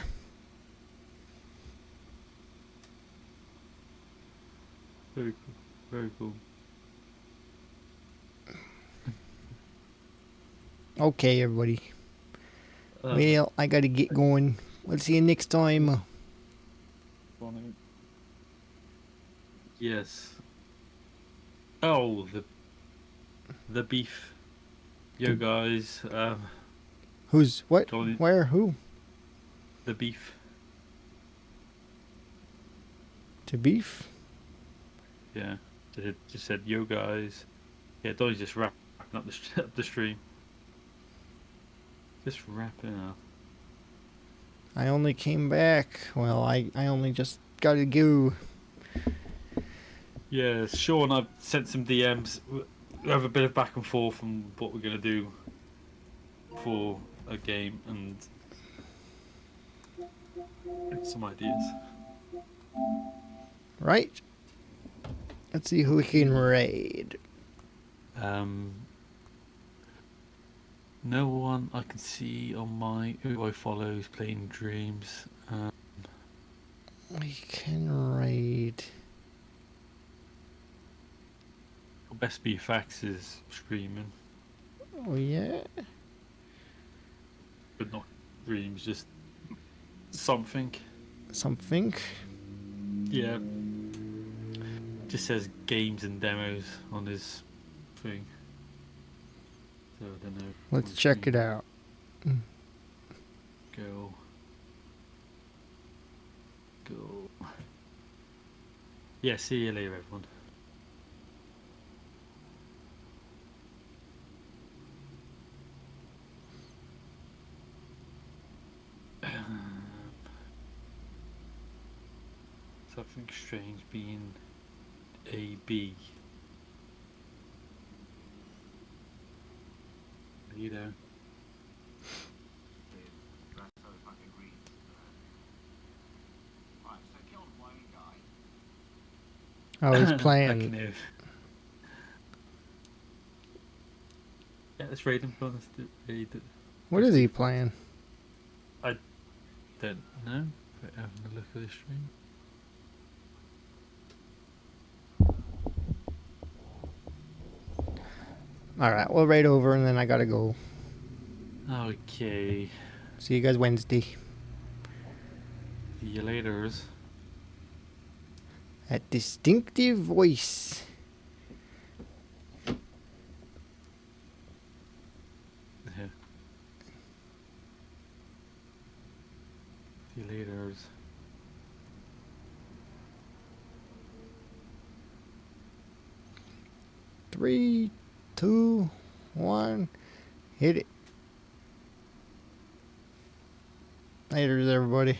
Very cool. Very cool. Okay, everybody. Well, I gotta get going. We'll see you next time. Yes. Oh, the beef. Yo, guys. Who's what? Johnny- Where? Who? The beef. To beef? Yeah. It just said, yo, guys. Yeah, Dolly's just wrapping up up the stream. Just wrapping up. I only came back. Well, I only just gotta go. Yeah, Sean, I've sent some DMs. We have a bit of back and forth on what we're going to do for a game and some ideas. Right? Let's see who we can raid. No one I can see on my who I follow is playing Dreams. We can raid. Best Be Facts is streaming, Oh, yeah? but not Dreams, just something. Something? Yeah. Just says games and demos on his thing. So I don't know. Let's check it out. Go. Yeah, see you later, everyone. Something strange being a B. You know. Oh, he's I can playing. hear. Yeah, let's raid him. Let's raid it. What is he playing? I don't know. But having a look at the stream. Alright, we'll raid over and then I gotta go. Okay. See you guys Wednesday. See you laters. A distinctive voice. Yeah. See you laters. Three, two, one, hit it. Laters, everybody.